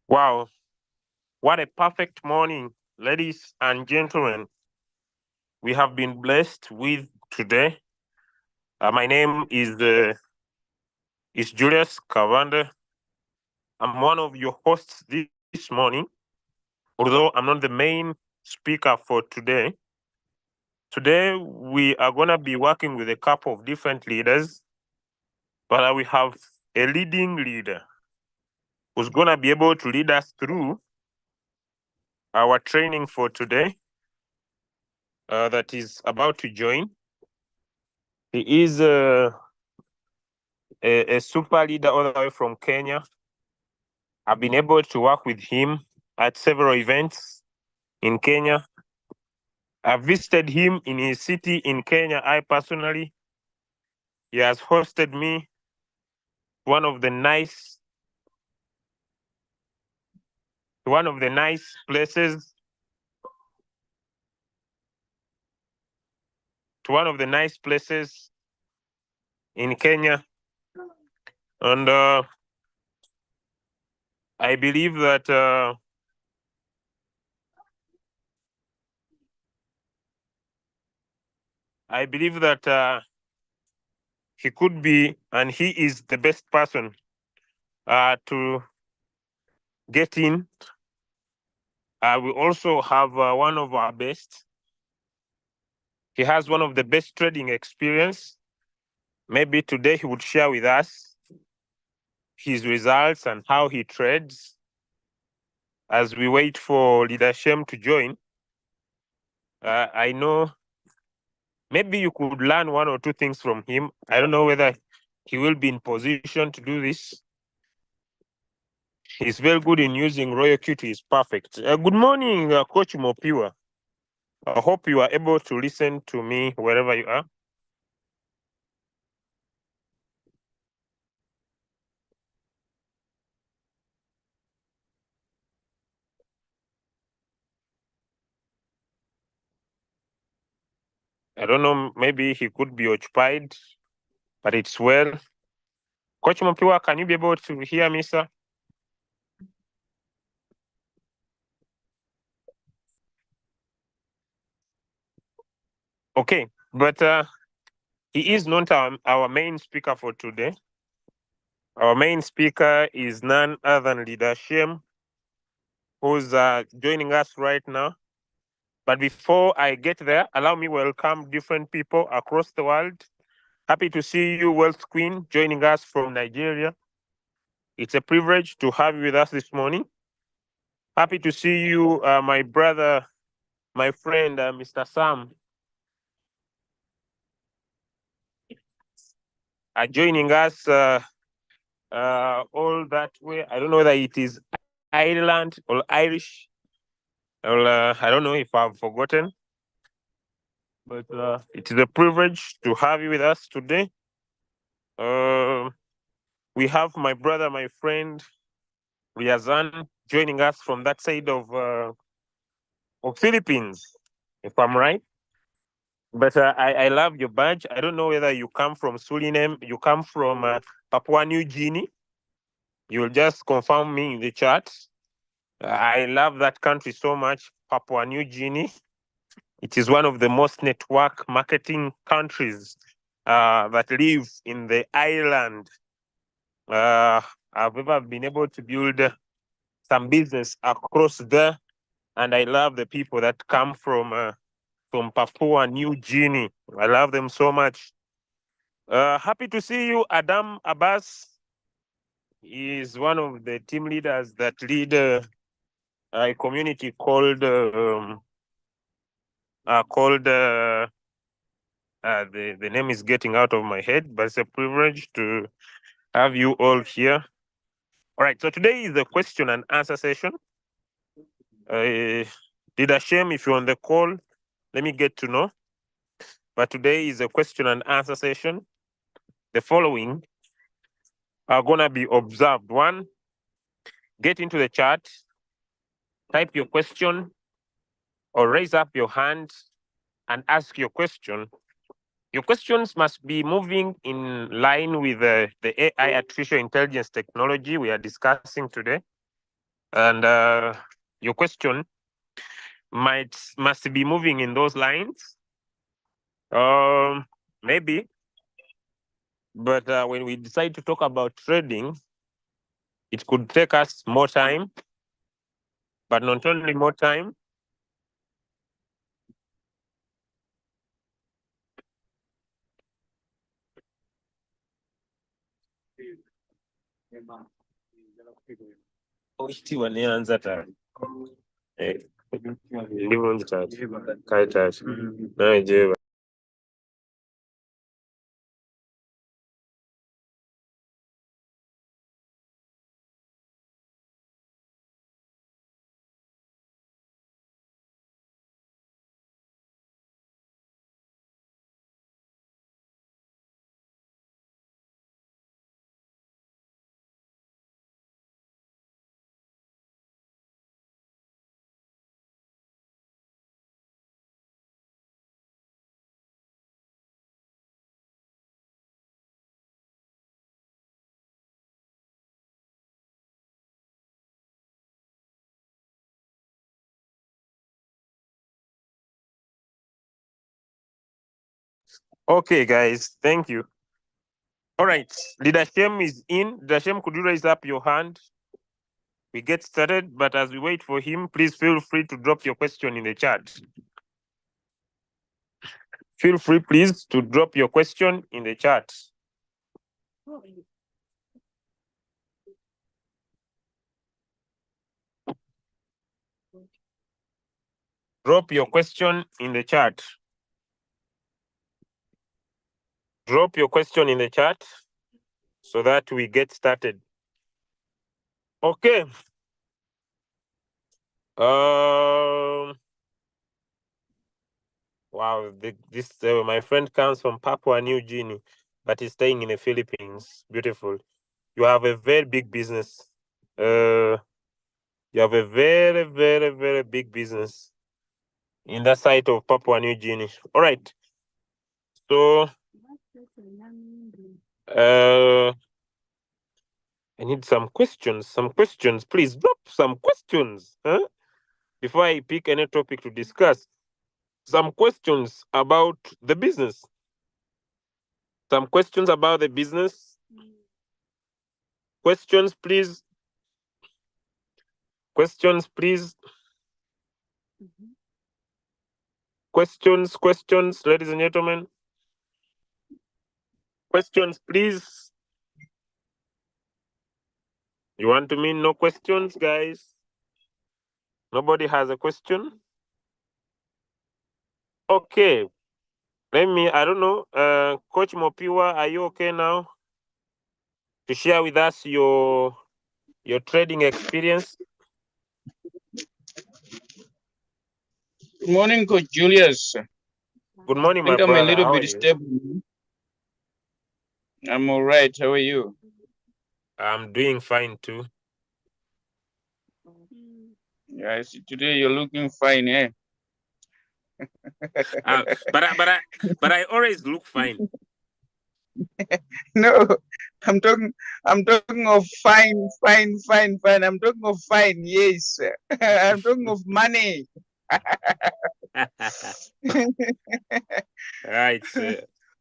Wow, what a perfect morning, ladies and gentlemen. We have been blessed with today. My name is Julius Kavanda. I'm one of your hosts this morning, although I'm not the main speaker for today. Today, we are going to be working with a couple of different leaders, but we have a leading leader who's going to be able to lead us through our training for today that is about to join. He is a super leader all the way from Kenya. I've been able to work with him at several events in Kenya. I've visited him in his city in Kenya. I personally, he has hosted me one of the nice places in Kenya, and I believe that he could be, and he is the best person to get in. We also have one of our best. He has one of the best trading experience. Maybe today he would share with us his results and how he trades as we wait for Leader Shem to join. I know maybe you could learn one or two things from him. I don't know whether he will be in position to do this. He's very good in using Royal Q. He's perfect. Good morning, Coach Mopiwa. I hope you are able to listen to me wherever you are. I don't know, maybe he could be occupied, but it's well. Coach Mopiwa, can you be able to hear me, sir? Okay, but he is not our main speaker for today. Our main speaker is none other than Leader Shem, who's joining us right now. But before I get there, allow me welcome different people across the world. Happy to see you, Wealth Queen, joining us from Nigeria. It's a privilege to have you with us this morning. Happy to see you, my brother, my friend, Mr. Sam, joining us all that way. I don't know whether it is Ireland or Irish. Well, I don't know if I've forgotten, but it is a privilege to have you with us today. We have my brother, my friend, Riazan, joining us from that side of Philippines, if I'm right. But I love your badge. I don't know whether you come from Suriname, you come from Papua New Guinea. You will just confirm me in the chat. I love that country so much, Papua New Guinea. It is one of the most network marketing countries that live in the island. I've ever been able to build some business across there, and I love the people that come from Papua New Guinea. I love them so much. Happy to see you, Adam Abbas. He is one of the team leaders that lead a community called the name is getting out of my head, but it's a privilege to have you all here. All right, so today is the question and answer session. Leader Shem, if you're on the call, let me get to know. But today is a question and answer session. The following are going to be observed. One, get into the chat, type your question, or raise up your hand and ask your question. Your questions must be moving in line with the AI artificial intelligence technology we are discussing today. And your question must be moving in those lines. Maybe. But when we decide to talk about trading, it could take us more time, but not only more time. Okay, guys, thank you. All right, Leader Shem is in. Leader Shem, could you raise up your hand? We get started, but as we wait for him, please feel free to drop your question in the chat. Feel free, please, to drop your question in the chat. Drop your question in the chat. Drop your question in the chat so that we get started. Okay. Wow, this my friend comes from Papua New Guinea, but he's staying in the Philippines. Beautiful. You have a very big business. You have a very, very, very big business in that side of Papua New Guinea. All right. So, I need some questions. Some questions, please. Drop some questions, huh? Before I pick any topic to discuss. Some questions about the business. Some questions about the business. Questions, please. Questions, please. Questions, ladies and gentlemen. Questions, please. You want to mean no questions, guys? Nobody has a question? Okay. I don't know. Coach Mopiwa, are you okay now? To share with us your trading experience? Good morning, Coach Julius. Good morning, my brother. I'm a little bit stable. I'm all right. How are you? I'm doing fine too. Yeah, I see today you're looking fine, eh? But I always look fine. No, I'm talking of fine. I'm talking of fine, yes. I'm talking of money. Right.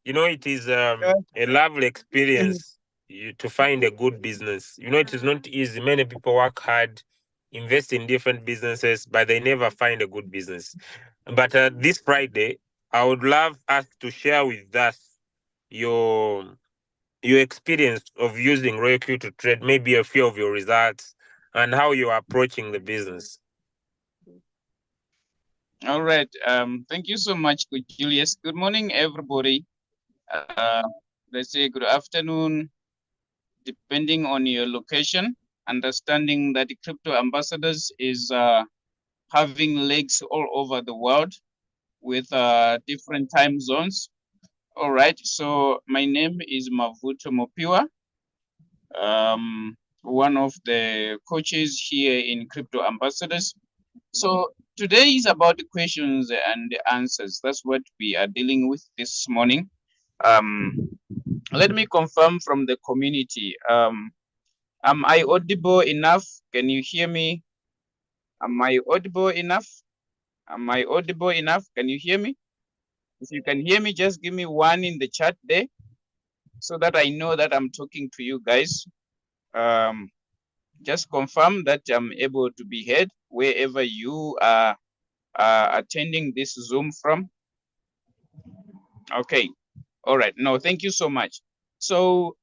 It is a lovely experience to find a good business. It is not easy. Many people work hard, invest in different businesses, but they never find a good business. But this Friday, I would love us to share with us your experience of using RoyalQ to trade, maybe a few of your results, and how you are approaching the business. All right. Thank you so much, Coach Julius. Good morning, everybody. Let's say good afternoon, depending on your location. Understanding that the Crypto Ambassadors is having legs all over the world with different time zones. All right. So my name is Mavuto Mopiwa. One of the coaches here in Crypto Ambassadors. So today is about the questions and the answers. That's what we are dealing with this morning. Let me confirm from the community. Am I audible enough? Can you hear me Am I audible enough? Am I audible enough? Can you hear me? If you can hear me, just give me one in the chat there so that I know that I'm talking to you guys. Just confirm that I'm able to be heard wherever you are attending this Zoom from. Okay. All right. No, thank you so much. So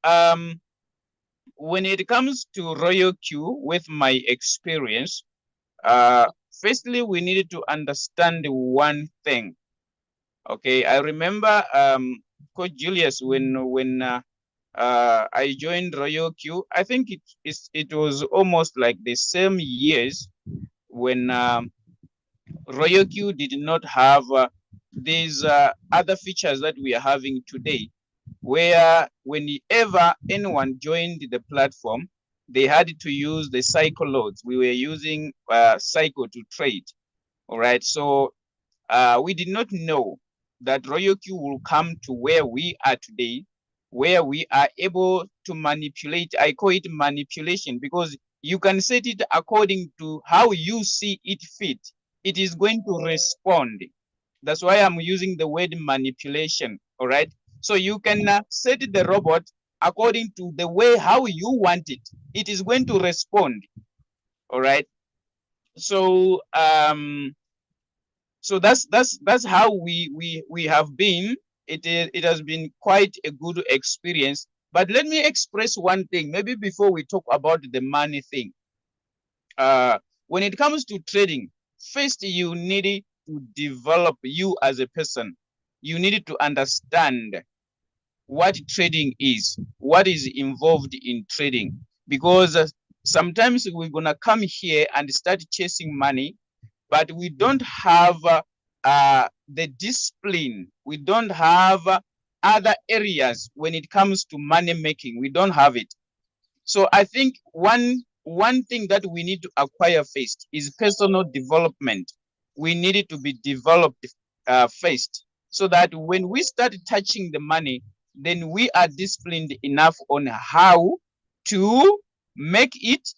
when it comes to Royal Q, with my experience, firstly, we needed to understand one thing. Okay, I remember Coach Julius when I joined Royal Q. I think it was almost like the same years when Royal Q did not have these other features that we are having today, where whenever anyone joined the platform, they had to use the cycle loads. We were using cycle to trade. All right, so we did not know that Royal Q will come to where we are today, where we are able to manipulate. I call it manipulation because you can set it according to how you see it fit. It is going to respond. That's why I'm using the word manipulation. All right. So you can set the robot according to the way how you want it. It is going to respond. All right. So so that's how we have been. It has been quite a good experience. But let me express one thing, maybe before we talk about the money thing. When it comes to trading, first you need to develop you as a person. You need to understand what trading is, what is involved in trading, because sometimes we're gonna come here and start chasing money, but we don't have the discipline. We don't have other areas when it comes to money making. We don't have it. So I think one thing that we need to acquire first is personal development. We need it to be developed first, so that when we start touching the money, then we are disciplined enough on how to make it.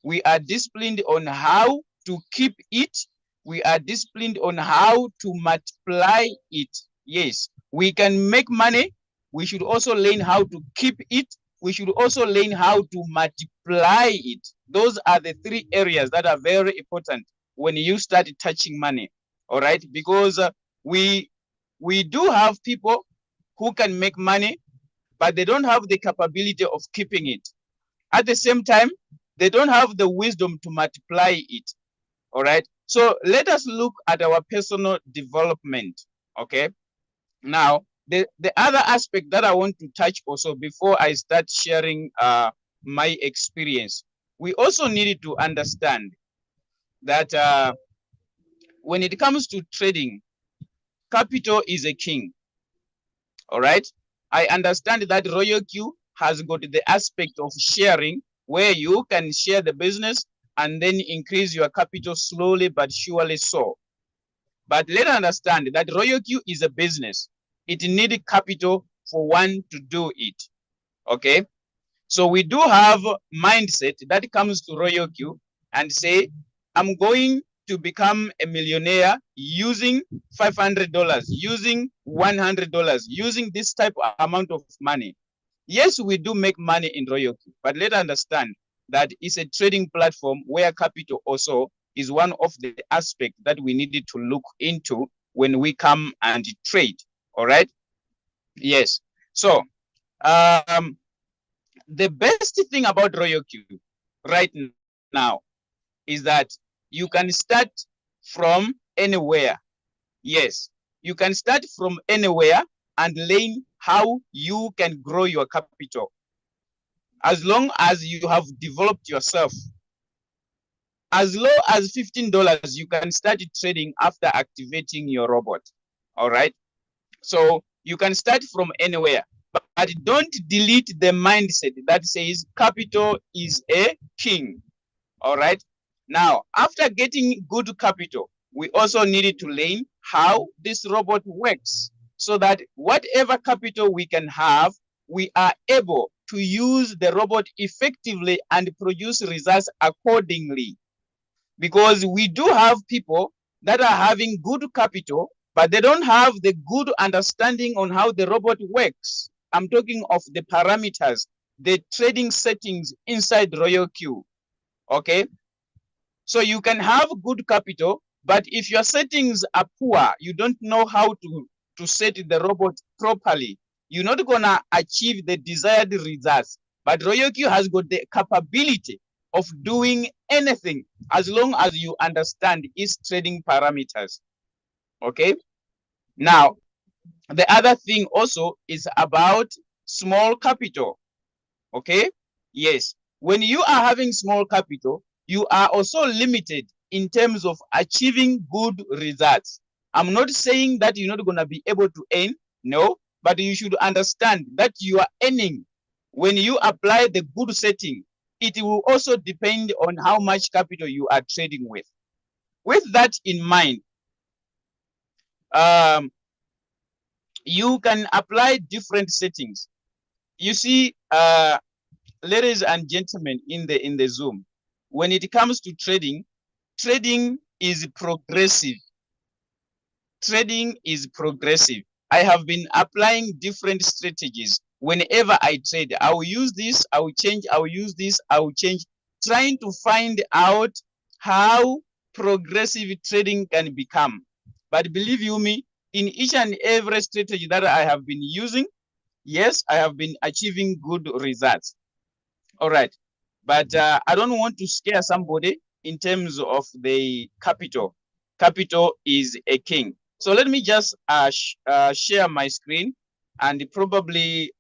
We are disciplined on how to keep it. We are disciplined on how to multiply it. Yes, we can make money. We should also learn how to keep it. We should also learn how to multiply it. Those are the three areas that are very important when you start touching money. All right, because we do have people who can make money, but they don't have the capability of keeping it. At the same time, they don't have the wisdom to multiply it. All right. So let us look at our personal development. Okay. Now, the other aspect that I want to touch also before I start sharing my experience, we also needed to understand that when it comes to trading, capital is a king. All right. I understand that Royal Q has got the aspect of sharing, where you can share the business and then increase your capital slowly but surely so. But let's understand that Royal Q is a business. It needs capital for one to do it. Okay. So we do have mindset that comes to Royal Q and say, I'm going to become a millionaire using $500, using $100, using this type of amount of money. Yes, we do make money in Royal Q, but let's understand that it's a trading platform where capital also is one of the aspects that we needed to look into when we come and trade. All right. Yes. So the best thing about Royal Q right now is that you can start from anywhere. Yes, you can start from anywhere and learn how you can grow your capital. As long as you have developed yourself, as low as $15, you can start trading after activating your robot. All right. So you can start from anywhere, but don't delete the mindset that says capital is a king. All right. Now, after getting good capital, we also needed to learn how this robot works, so that whatever capital we can have, we are able to use the robot effectively and produce results accordingly. because we do have people that are having good capital, but they don't have the good understanding on how the robot works. I'm talking of the parameters, the trading settings inside RoyalQ. Okay, so you can have good capital, but if your settings are poor, you don't know how to set the robot properly, you're not gonna achieve the desired results. But RoyalQ has got the capability of doing anything as long as you understand its trading parameters. Okay. Now, the other thing also is about small capital. Okay. Yes. When you are having small capital, you are also limited in terms of achieving good results. I'm not saying that you're not going to be able to earn, no, but you should understand that you are earning. When you apply the good setting, it will also depend on how much capital you are trading with. With that in mind, you can apply different settings. You see, ladies and gentlemen in the Zoom, when it comes to trading, trading is progressive. Trading is progressive. I have been applying different strategies. Whenever I trade, I will use this, I will change, I will use this, I will change, trying to find out how progressive trading can become. But believe you me, in each and every strategy that I have been using, yes, I have been achieving good results. All right. But I don't want to scare somebody in terms of the capital. Capital is a king. So let me just share my screen and probably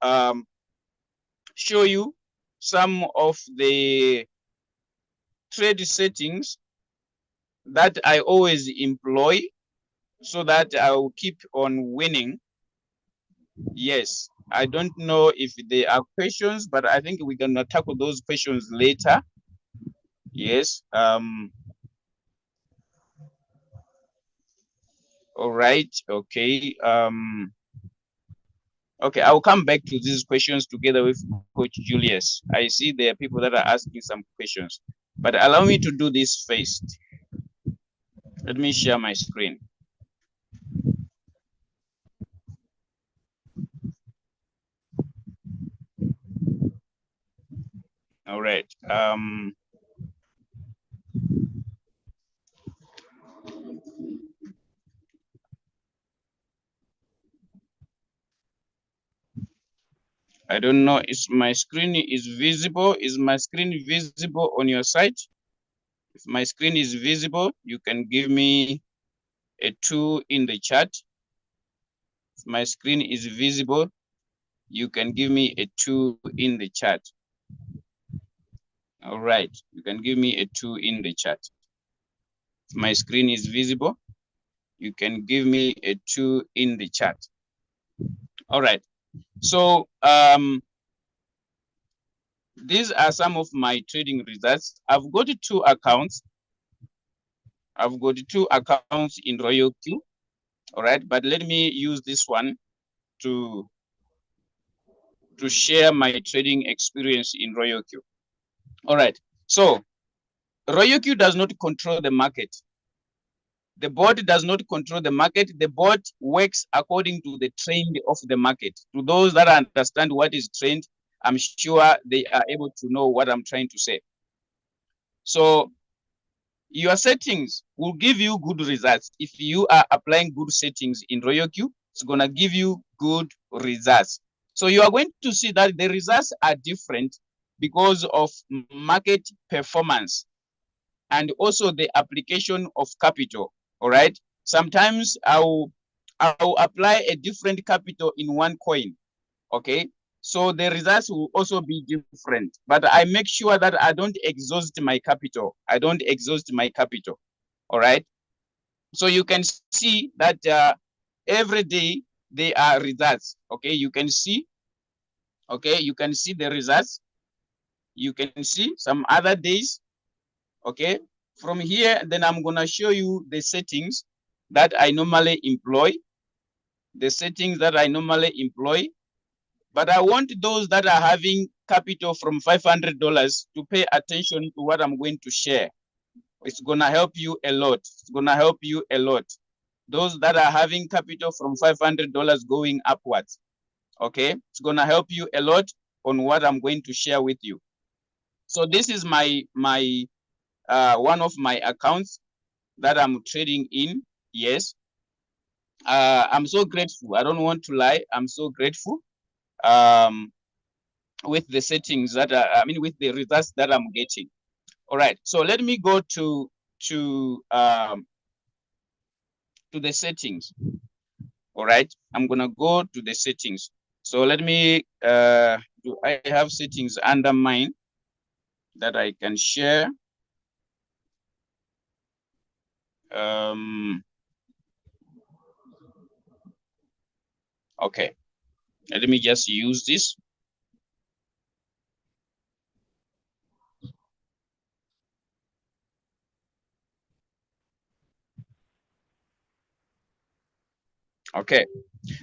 show you some of the trade settings that I always employ so that I will keep on winning. Yes, I don't know if there are questions, but I think we're gonna tackle those questions later. Yes. All right. Okay. Okay, I'll come back to these questions together with Coach Julius. I see there are people that are asking some questions, but allow me to do this first. Let me share my screen. All right. I don't know if my screen is visible. Is my screen visible on your site? If my screen is visible, you can give me a 2 in the chat. If my screen is visible, you can give me a 2 in the chat. All right, you can give me a 2 in the chat. If my screen is visible, you can give me a 2 in the chat. All right, so these are some of my trading results. I've got 2 accounts. I've got 2 accounts in RoyalQ. All right, but let me use this one to share my trading experience in RoyalQ. All right, so RoyalQ does not control the market. The bot does not control the market. The bot works according to the trend of the market. To those that understand what is trend, I'm sure they are able to know what I'm trying to say. So your settings will give you good results. If you are applying good settings in RoyalQ, it's going to give you good results. So you are going to see that the results are different because of market performance and also the application of capital. All right. Sometimes I'll apply a different capital in one coin. Okay. So the results will also be different, but I make sure that I don't exhaust my capital. I don't exhaust my capital. All right. So you can see that every day there are results. Okay. You can see. Okay. You can see the results. You can see some other days. Okay. From here, then I'm going to show you the settings that I normally employ. The settings that I normally employ. But I want those that are having capital from $500 to pay attention to what I'm going to share. It's gonna help you a lot. It's gonna help you a lot. Those that are having capital from $500 going upwards, okay? It's gonna help you a lot on what I'm going to share with you. So this is my one of my accounts that I'm trading in. Yes. I'm so grateful. I don't want to lie. I'm so grateful with the settings that with the results that I'm getting. All right. So let me go to the settings. All right. I'm gonna go to the settings. So let me do I have settings under mine that I can share? Okay. Let me just use this. Okay.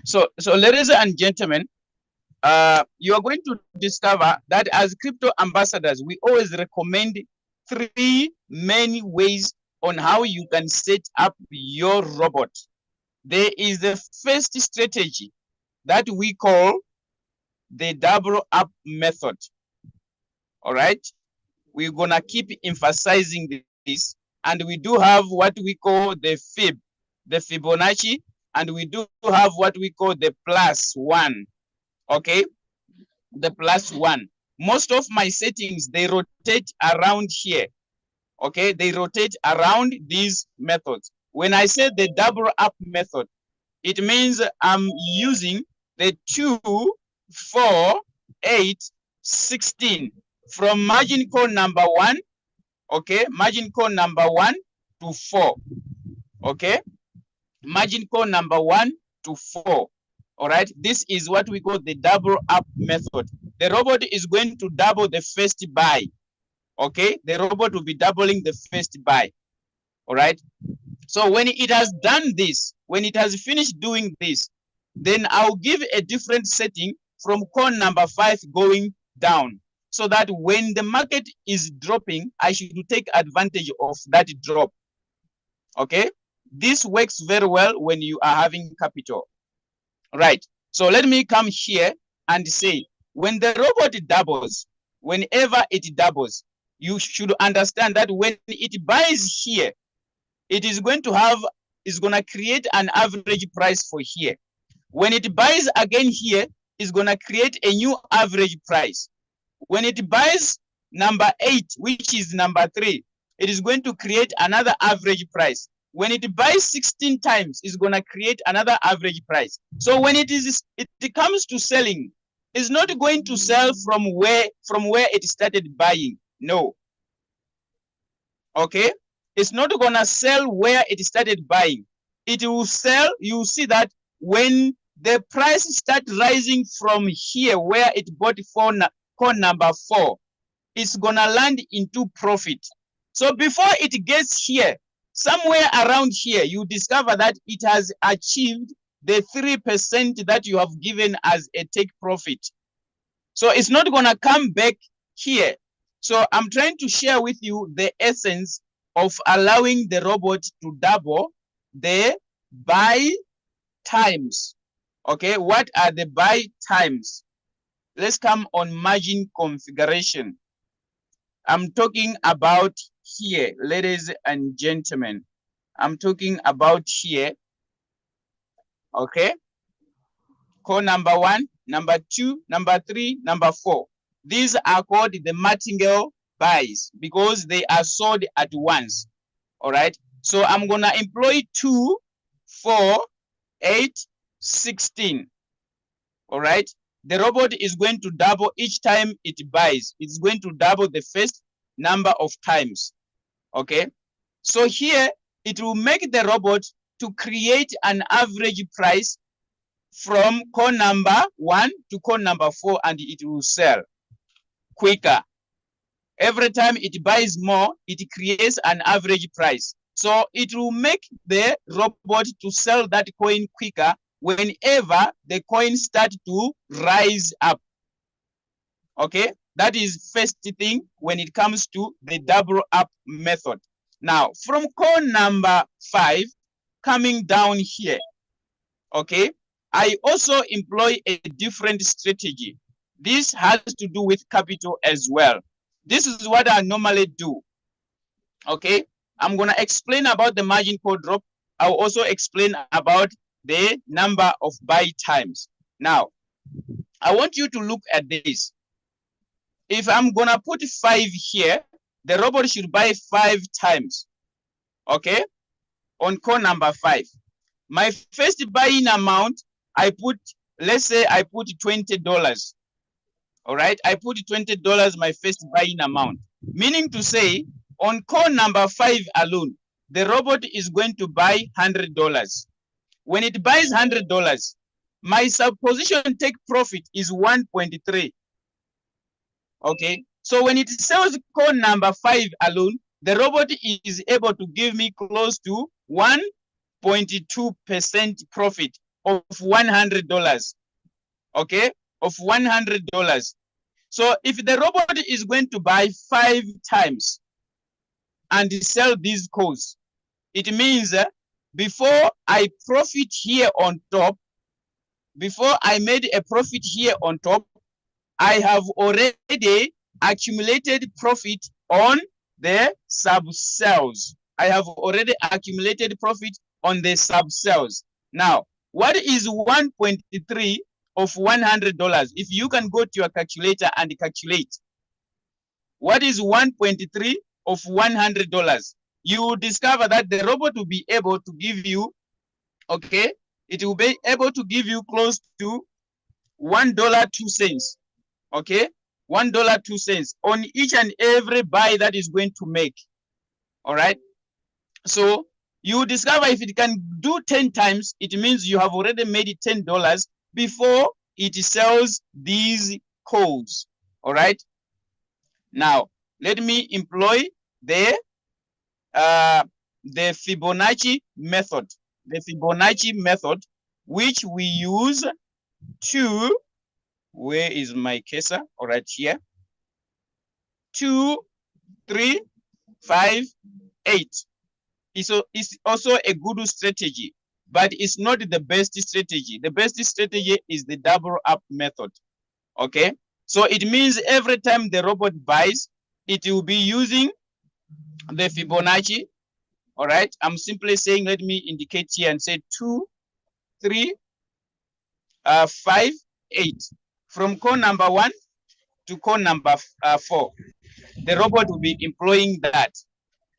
So ladies and gentlemen, you are going to discover that as crypto ambassadors, we always recommend 3 main ways on how you can set up your robot. There is the first strategy that we call the double up method. All right. We're going to keep emphasizing this. And we do have what we call the fib, the Fibonacci, and we do have what we call the +1. Okay. The +1. Most of my settings, they rotate around here. Okay. They rotate around these methods. When I say the double up method, it means I'm using the 2, 4, 8, 16 from margin call number 1. Okay, margin call number 1 to 4. Okay, margin call number 1 to 4. All right, this is what we call the double up method. The robot is going to double the first buy. Okay, the robot will be doubling the first buy. All right, so when it has done this, when it has finished doing this, then I'll give a different setting from call number 5 going down, so that when the market is dropping, I should take advantage of that drop. Okay, this works very well when you are having capital. Right, so let me come here and say, when the robot doubles, whenever it doubles, you should understand that when it buys here, it is going to create an average price for here. When it buys again here, it's going to create a new average price. When it buys number 8, which is number 3, it is going to create another average price. When it buys 16 times, it's going to create another average price. So when it comes to selling, it's not going to sell from where it started buying. No. Okay? It's not going to sell where it started buying. It will sell, you see that when the price starts rising from here where it bought for call number 4, it's going to land into profit. So before it gets here, somewhere around here, you discover that it has achieved the 3% that you have given as a take profit. So it's not going to come back here. So I'm trying to share with you the essence of allowing the robot to double the buy times. Okay, what are the buy times? Let's come on margin configuration. I'm talking about here, ladies and gentlemen. I'm talking about here. Okay, call number 1, number 2, number 3, number 4. These are called the martingale buys because they are sold at once. All right, so I'm gonna employ 2, 4, 8, 16. All right, the robot is going to double each time it buys. It's going to double the first number of times. Okay, so here it will make the robot to create an average price from call number 1 to call number 4, and it will sell quicker. Every time it buys more, it creates an average price. So it will make the robot to sell that coin quicker whenever the coin starts to rise up. Okay, that is first thing when it comes to the double up method. Now, from call number 5, coming down here, okay, I also employ a different strategy. This has to do with capital as well. This is what I normally do. Okay, I'm going to explain about the margin call drop. I'll also explain about the number of buy times. Now, I want you to look at this. If I'm going to put 5 here, the robot should buy 5 times. Okay, on call number 5. My first buying amount, I put, let's say I put $20. All right, I put $20, my first buying amount. Meaning to say, on call number 5 alone, the robot is going to buy $100. When it buys $100, my supposition take profit is 1.3. Okay, so when it sells call number 5 alone, the robot is able to give me close to 1.2% profit of $100. Okay, of $100. So if the robot is going to buy 5 times and sell these calls, it means before I profit here on top, before I made a profit here on top, I have already accumulated profit on the sub-sales. I have already accumulated profit on the sub-sales. Now, what is 1.3 of $100? If you can go to your calculator and calculate, what is 1.3 of $100? You will discover that the robot will be able to give you, okay, it will be able to give you close to $1.02. Okay, $1.02 on each and every buy that is going to make. All right, so you discover if it can do 10 times, it means you have already made it $10 before it sells these codes. All right, now let me employ the Fibonacci method. The Fibonacci method, which we use to, where is my cursor? All right, here. 2, 3, 5, 8. It's also a good strategy, but it's not the best strategy. The best strategy is the double up method. Okay, so it means every time the robot buys, it will be using the Fibonacci. All right, I'm simply saying, let me indicate here and say 2, 3, 5, 8. From call number 1 to call number 4, the robot will be employing that.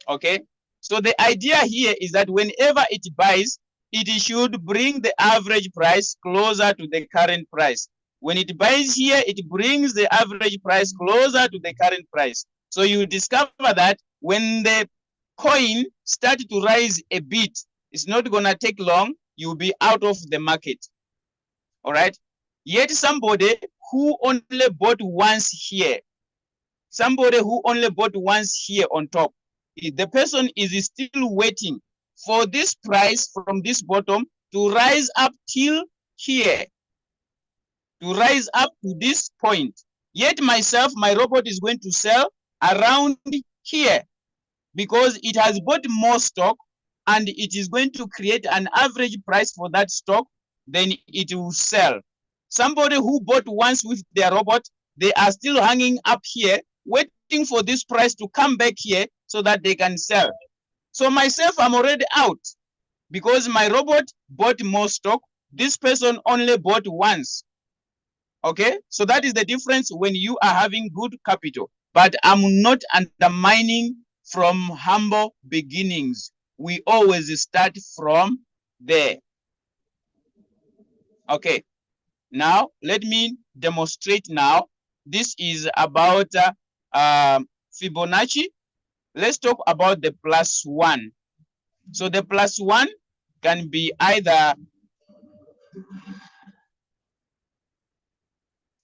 Okay, so the idea here is that whenever it buys, it should bring the average price closer to the current price. When it buys here, it brings the average price closer to the current price. So you discover that when the coin starts to rise a bit, it's not gonna take long, you'll be out of the market. All right, yet somebody who only bought once here, somebody who only bought once here on top, the person is still waiting for this price from this bottom to rise up till here, to rise up to this point. Yet myself, my robot is going to sell around here because it has bought more stock and it is going to create an average price for that stock, then it will sell. Somebody who bought once with their robot, they are still hanging up here, waiting for this price to come back here so that they can sell. So myself, I'm already out because my robot bought more stock. This person only bought once. Okay, so that is the difference when you are having good capital. But I'm not undermining from humble beginnings. We always start from there. Okay, now let me demonstrate now. This is about Fibonacci. Let's talk about the +1. So the +1 can be either,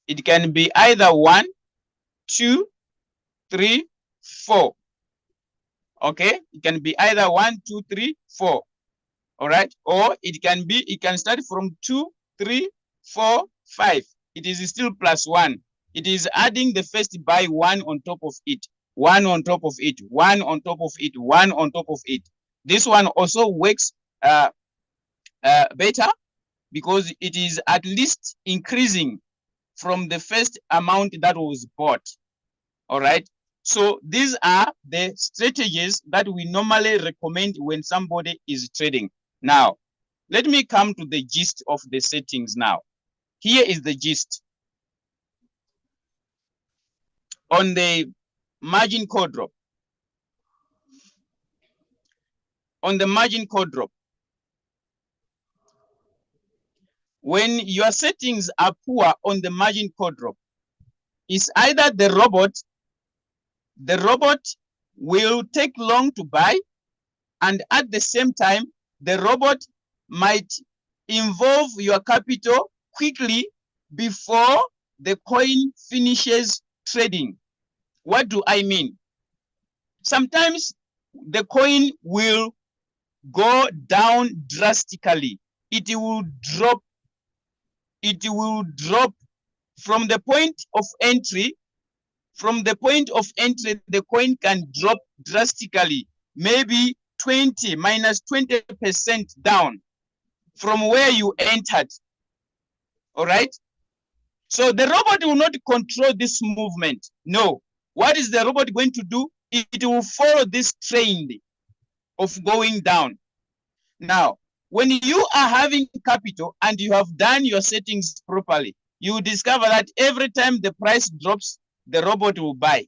it can be either 1, 2, 3, 4. Okay, it can be either 1, 2, 3, 4. All right, or it can start from 2, 3, 4, 5. It is still +1. It is adding the first buy 1 on top of it. one on top of it, one on top of it, one on top of it. This one also works better because it is at least increasing from the first amount that was bought. All right. So these are the strategies that we normally recommend when somebody is trading. Now, let me come to the gist of the settings now. Here is the gist. On the margin call drop, on the margin call drop, when your settings are poor on the margin call drop, it's either the robot will take long to buy, and at the same time, the robot might involve your capital quickly before the coin finishes trading. What do I mean? Sometimes the coin will go down drastically. It will drop from the point of entry. From the point of entry, the coin can drop drastically, maybe 20% down from where you entered. All right. So the robot will not control this movement. No. What is the robot going to do? It will follow this trend of going down. Now, when you are having capital and you have done your settings properly, you discover that every time the price drops, the robot will buy.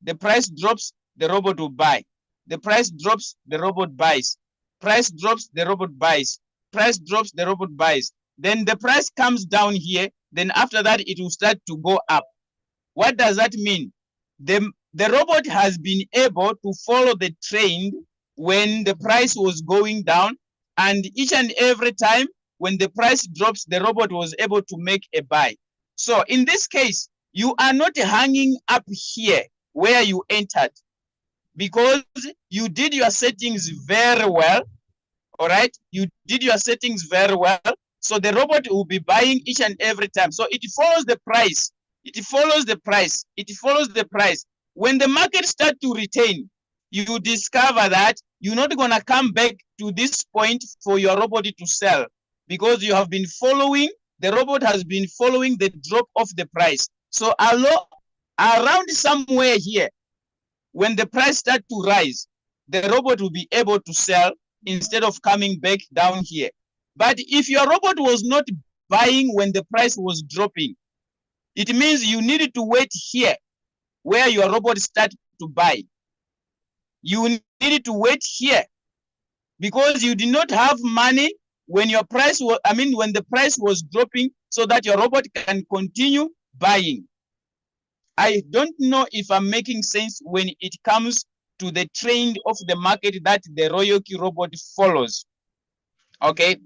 The price drops, the robot will buy. The price drops, the robot buys. Price drops, the robot buys. Price drops, the robot buys. Then the price comes down here. Then after that, it will start to go up. What does that mean? The robot has been able to follow the trend when the price was going down, and each and every time when the price drops, the robot was able to make a buy. So in this case, you are not hanging up here where you entered because you did your settings very well. All right, you did your settings very well. So the robot will be buying each and every time. So it follows the price. It follows the price. It follows the price. When the market starts to retain, you discover that you're not going to come back to this point for your robot to sell because you have been following, the robot has been following the drop of the price. So around somewhere here, when the price starts to rise, the robot will be able to sell instead of coming back down here. But if your robot was not buying when the price was dropping, it means you needed to wait here where your robot started to buy. You needed to wait here because you did not have money when your price was, when the price was dropping so that your robot can continue buying. I don't know if I'm making sense when it comes to the trend of the market that the Royal Key robot follows. Okay.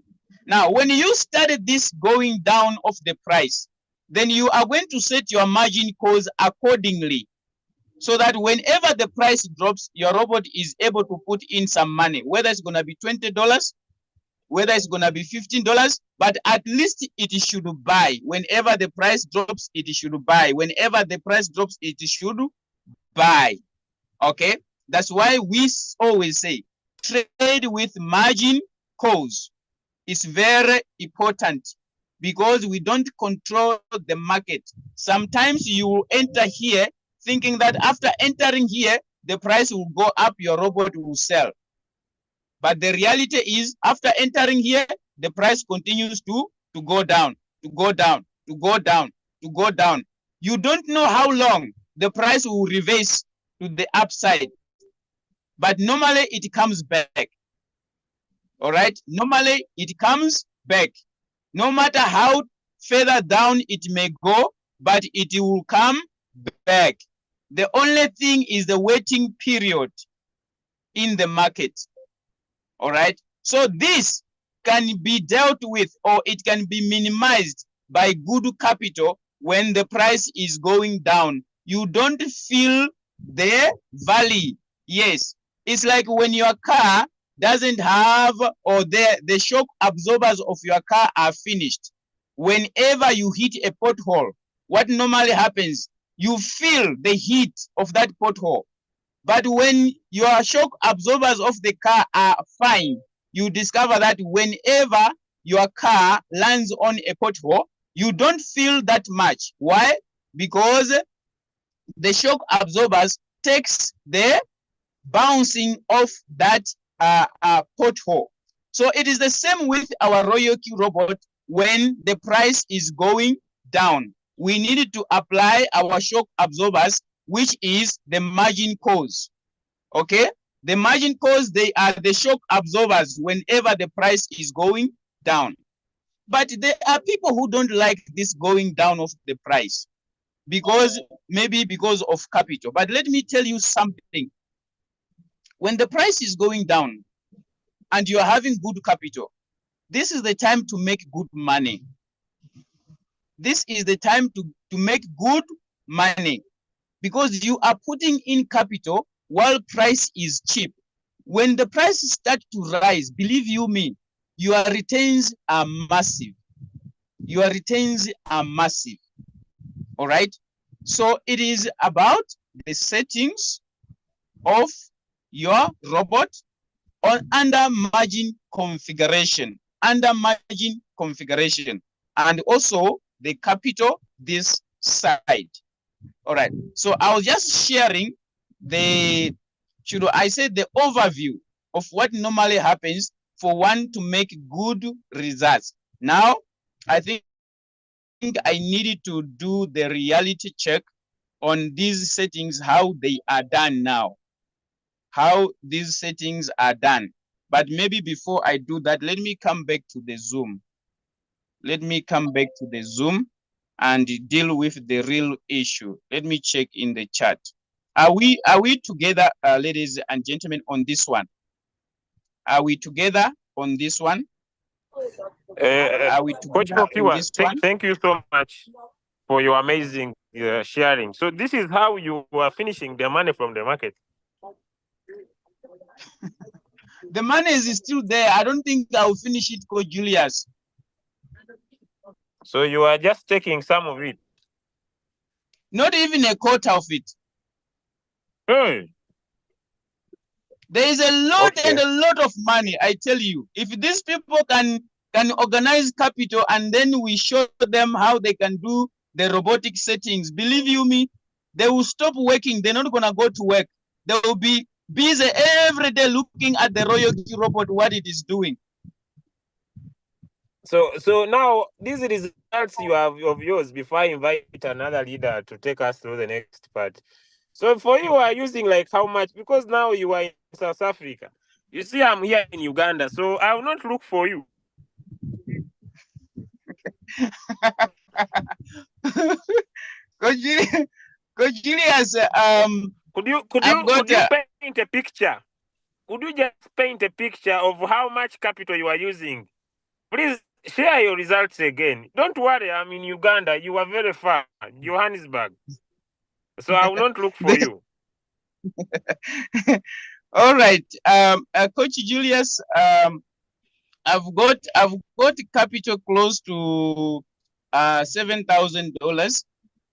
Now, when you started this going down of the price, then you are going to set your margin calls accordingly so that whenever the price drops, your robot is able to put in some money, whether it's going to be $20, whether it's going to be $15, but at least it should buy. Whenever the price drops, it should buy. Whenever the price drops, it should buy. Okay? That's why we always say trade with margin calls. It's very important because we don't control the market. Sometimes you will enter here thinking that after entering here, the price will go up, your robot will sell. But the reality is after entering here, the price continues to go down, to go down, to go down, to go down. You don't know how long the price will reverse to the upside, but normally it comes back. All right, normally it comes back. No matter how further down it may go, but it will come back. The only thing is the waiting period in the market. All right, so this can be dealt with or it can be minimized by good capital when the price is going down. You don't feel the valley. Yes, it's like when your car doesn't have, or the shock absorbers of your car are finished. Whenever you hit a pothole, what normally happens? you feel the heat of that pothole. But when your shock absorbers of the car are fine, you discover that whenever your car lands on a pothole, you don't feel that much. Why? Because the shock absorbers takes the bouncing off that pothole. So it is the same with our Royal Q robot. When the price is going down, we needed to apply our shock absorbers, which is the margin calls. Okay, the margin calls, they are the shock absorbers whenever the price is going down. But there are people who don't like this going down of the price because maybe because of capital. But let me tell you something. When the price is going down and you are having good capital, this is the time to make good money. This is the time to make good money because you are putting in capital while price is cheap. When the prices start to rise, believe you me, your returns are massive. Your returns are massive. All right. So it is about the settings of your robot on under margin configuration, and also the capital this side. All right. So I was just sharing the, I say the overview of what normally happens for one to make good results. Now, I think I needed to do the reality check on these settings, how they are done now, how these settings are done. But maybe before I do that, let me come back to the Zoom. Let me come back to the Zoom and deal with the real issue. Let me check in the chat. Are we together, ladies and gentlemen, on this one? Are we together on this one? Are we together on this one? Thank you so much for your amazing sharing. So this is how you are finishing the money from the market. The money is still there. I don't think I'll finish it, Coach Julius. So you are just taking some of it? Not even a quarter of it. Hey. There is a lot and a lot of money, I tell you. If these people can organize capital and then we show them how they can do the robotic settings, believe you me, they will stop working. They're not going to go to work. They will be busy every day looking at the Royal Q robot, what it is doing. So now these results you have of yours before I invite another leader to take us through the next part. So for you are using like how much? Because now you are in South Africa. You see, I'm here in Uganda, so I will not look for you. Coach Julius, could you paint a picture? Could you just paint a picture of how much capital you are using? Please share your results again. Don't worry, I'm in Uganda. You are very far, Johannesburg. So I will not look for you. All right, Coach Julius, I've got capital close to $7,000,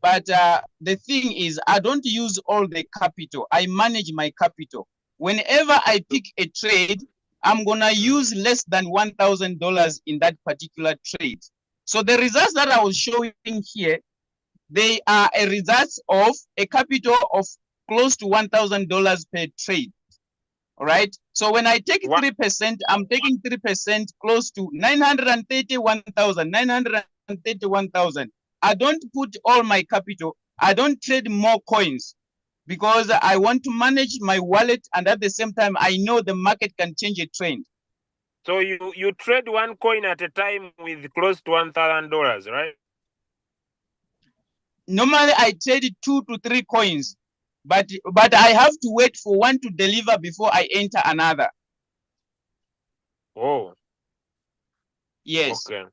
but the thing is, I don't use all the capital. I manage my capital. Whenever I pick a trade, I'm gonna use less than $1,000 in that particular trade. So the results that I was showing here, they are a result of a capital of close to $1,000 per trade. All right. So when I take 3%, I'm taking 3% close to 931,000. 931,000. I don't put all my capital. I don't trade more coins because I want to manage my wallet, and at the same time, I know the market can change a trend. So you trade one coin at a time with close to $1,000, right? Normally, I trade 2 to 3 coins. But I have to wait for one to deliver before I enter another. Oh. Yes. Okay.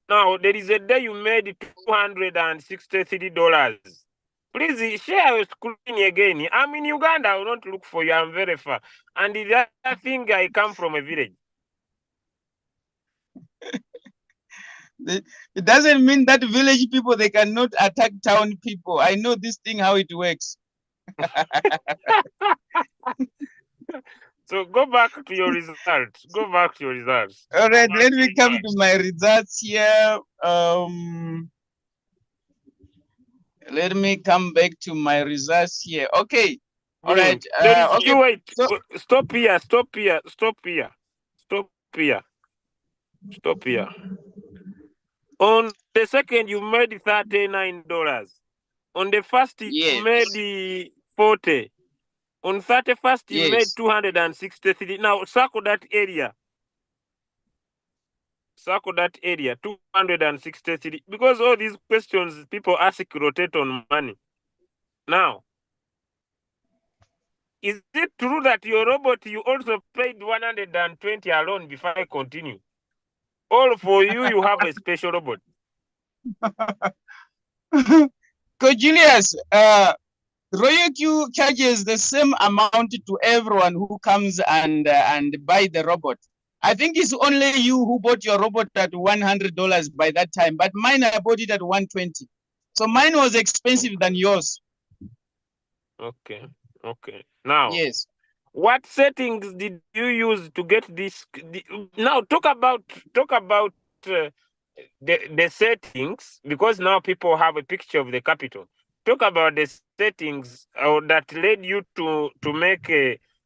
Now, there is a day you made $263. Please share your screen again. I'm in Uganda. I will not look for you. I'm very far. And the other thing, I come from a village. It doesn't mean that village people, they cannot attack town people. I know this thing, how it works. So go back to your results. Go back to your results. All right, let me come to my results here. Let me come back to my results here. Okay. All right. There is okay. wait. So, Stop here. Stop here. Stop here. Stop here. Stop here. On the second, you made $39. On the first, you yes. made 40. On 31st, you made 263. Now circle that area. Circle that area, 263. Because all these questions people ask rotate on money. Now, is it true that your robot, you also paid 120 alone before I continue? All for you, you have a special robot. Coach Julius, Royal Q charges the same amount to everyone who comes and buy the robot. I think it's only you who bought your robot at $100 by that time, but mine, I bought it at 120. So mine was expensive than yours. Okay. Okay. Now, yes. What settings did you use to get this? Now talk about the settings, because now people have a picture of the capital. Talk about the settings that led you to make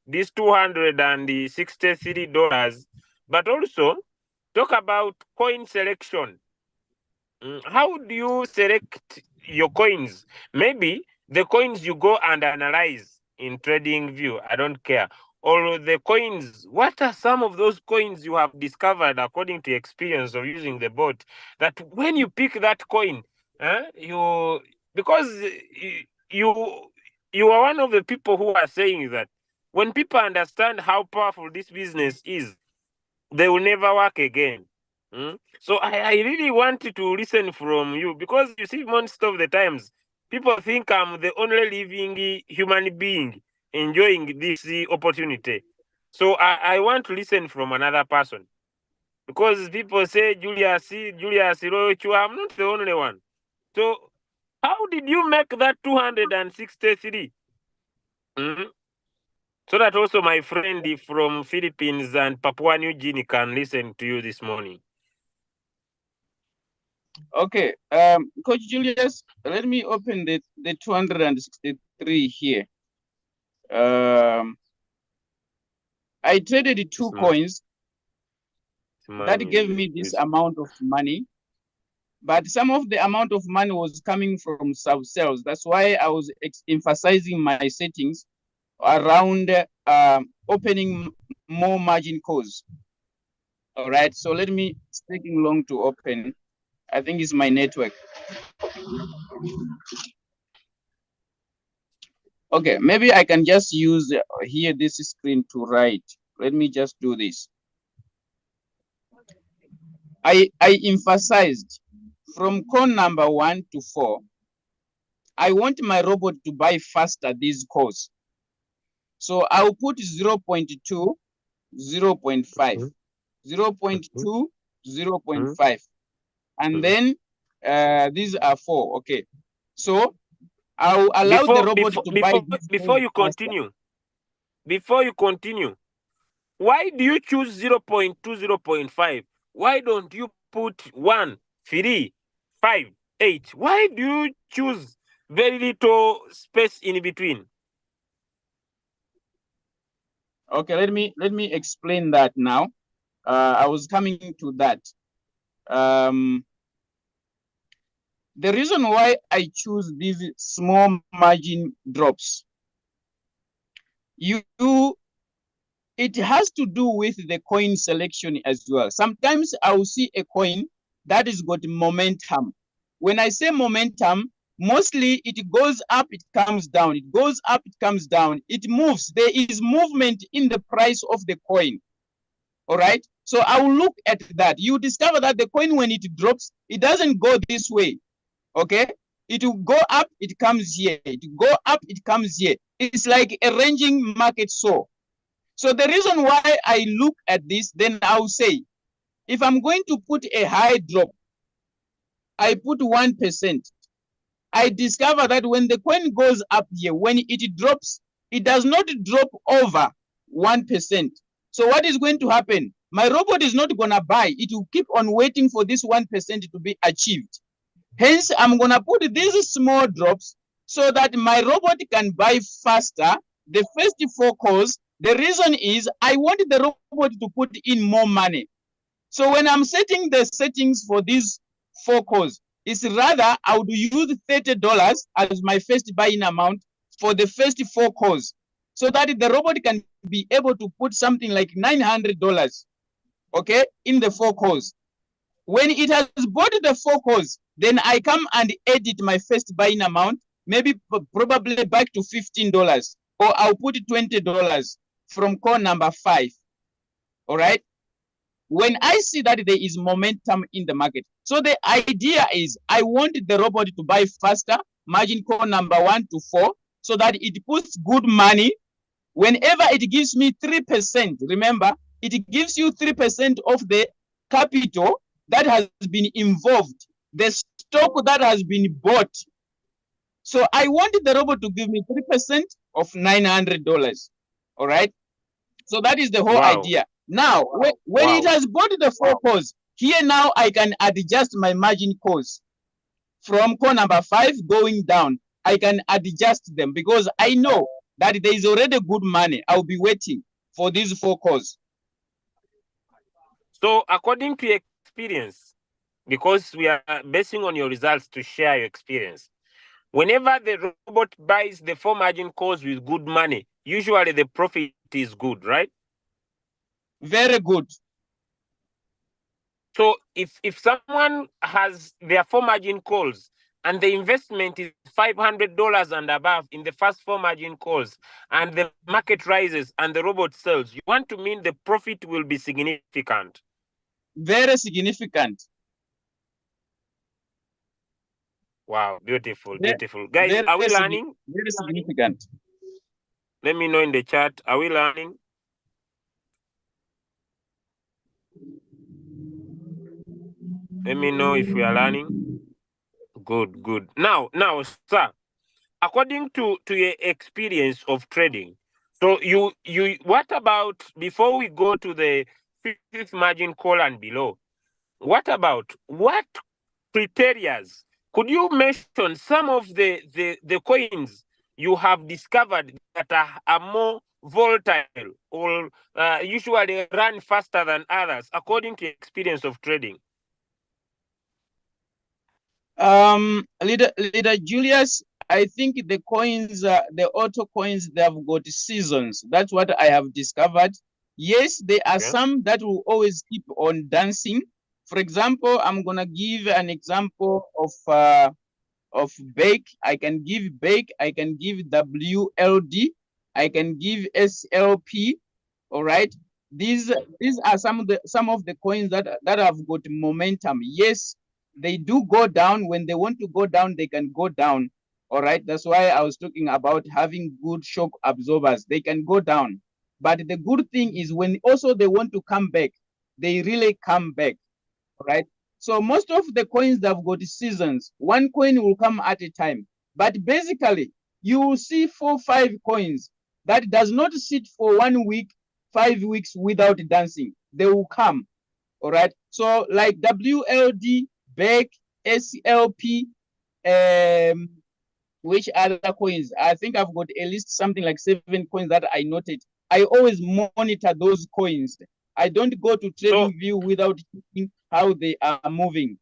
this $263, but also talk about coin selection. How do you select your coins? Maybe the coins you go and analyze in TradingView, I don't care. Or the coins, what are some of those coins you have discovered according to experience of using the bot, that when you pick that coin, because you are one of the people who are saying that when people understand how powerful this business is, they will never work again. So I really wanted to listen from you, because you see, most of the times people think I'm the only living human being enjoying this opportunity. So I want to listen from another person, because people say Julius Rochu, I'm not the only one. So how did you make that 263? So that also my friend from Philippines and Papua New Guinea can listen to you this morning. Okay, Coach Julius, let me open the 263 here. I traded two coins that gave me this amount of money, but some of the amount of money was coming from sub sales. That's why I was emphasizing my settings around opening more margin calls. All right, so let me, it's taking long to open. I think it's my network. Okay, maybe I can just use here this screen to write. Let me just do this. I emphasized from call number 1 to 4. I want my robot to buy faster these calls. So I'll put 0.2, 0.5, 0.2, 0.5. And then these are 4. Okay. So I'll allow the robot to buy before you continue. Before you continue, why do you choose 0.2, 0.5? Why don't you put 1, 3, 5, 8? Why do you choose very little space in between? Okay, let me explain that now. I was coming to that. The reason why I choose these small margin drops, it has to do with the coin selection as well. Sometimes I will see a coin that has got momentum. When I say momentum, mostly it goes up, it comes down. It goes up, it comes down. It moves. There is movement in the price of the coin. All right. So I will look at that. You discover that the coin, when it drops, it doesn't go this way. Okay. It will go up, it comes here. It will go up, it comes here. It's like a ranging market saw. So the reason why I look at this, then I'll say, if I'm going to put a high drop, I put 1%. I discover that when the coin goes up here, when it drops, it does not drop over 1%. So what is going to happen? My robot is not going to buy. It will keep on waiting for this 1% to be achieved. Hence, I'm going to put these small drops so that my robot can buy faster the first 4 calls. The reason is I want the robot to put in more money. So when I'm setting the settings for these 4 calls, it's rather I would use $30 as my first buying amount for the first 4 calls, so that the robot can be able to put something like $900, okay, in the 4 calls. When it has bought the 4 calls, then I come and edit my first buying amount, maybe probably back to $15, or I'll put $20 from call number 5. All right. When I see that there is momentum in the market. So the idea is I want the robot to buy faster, margin call number 1 to 4, so that it puts good money. Whenever it gives me 3%, remember, it gives you 3% of the capital that has been involved, the stock that has been bought. So I want the robot to give me 3% of $900. All right. So that is the whole idea. Now, when it has bought the 4 calls, here now I can adjust my margin calls from call number 5 going down. I can adjust them because I know that there is already good money. I'll be waiting for these 4 calls. So according to your experience, because we are basing on your results to share your experience, whenever the robot buys the 4 margin calls with good money, usually the profit is good, right? Very good. So if someone has their 4 margin calls and the investment is $500 and above in the first 4 margin calls, and the market rises and the robot sells, you want to mean the profit will be significant. Very significant. Wow, beautiful, beautiful. Guys, are we learning? Very significant. Let me know in the chat. Are we learning? Let me know if we are learning. Good, good. Now, sir, according to your experience of trading, so you what about, before we go to the 5th margin call and below, what criterias could you mention some of the coins you have discovered that are more volatile or usually run faster than others according to your experience of trading? Leader Julius, I think the coins, the auto coins, they have got seasons. That's what I have discovered. Yes, there are some that will always keep on dancing. For example, I'm gonna give an example of Bake. I can give Bake. I can give WLD. I can give SLP. All right. These are some of the coins that have got momentum. Yes, they do go down. When they want to go down, they can go down. All right. That's why I was talking about having good shock absorbers. They can go down. But the good thing is when also they want to come back, they really come back. All right. So most of the coins that have got seasons, one coin will come at a time. But basically, you will see 4 or 5 coins that does not sit for 1 week, 5 weeks without dancing. They will come. All right. So like WLD, BEC, SLP, which other coins? I think I've got at least something like 7 coins that I noted. I always monitor those coins. I don't go to TradingView without checking how they are moving.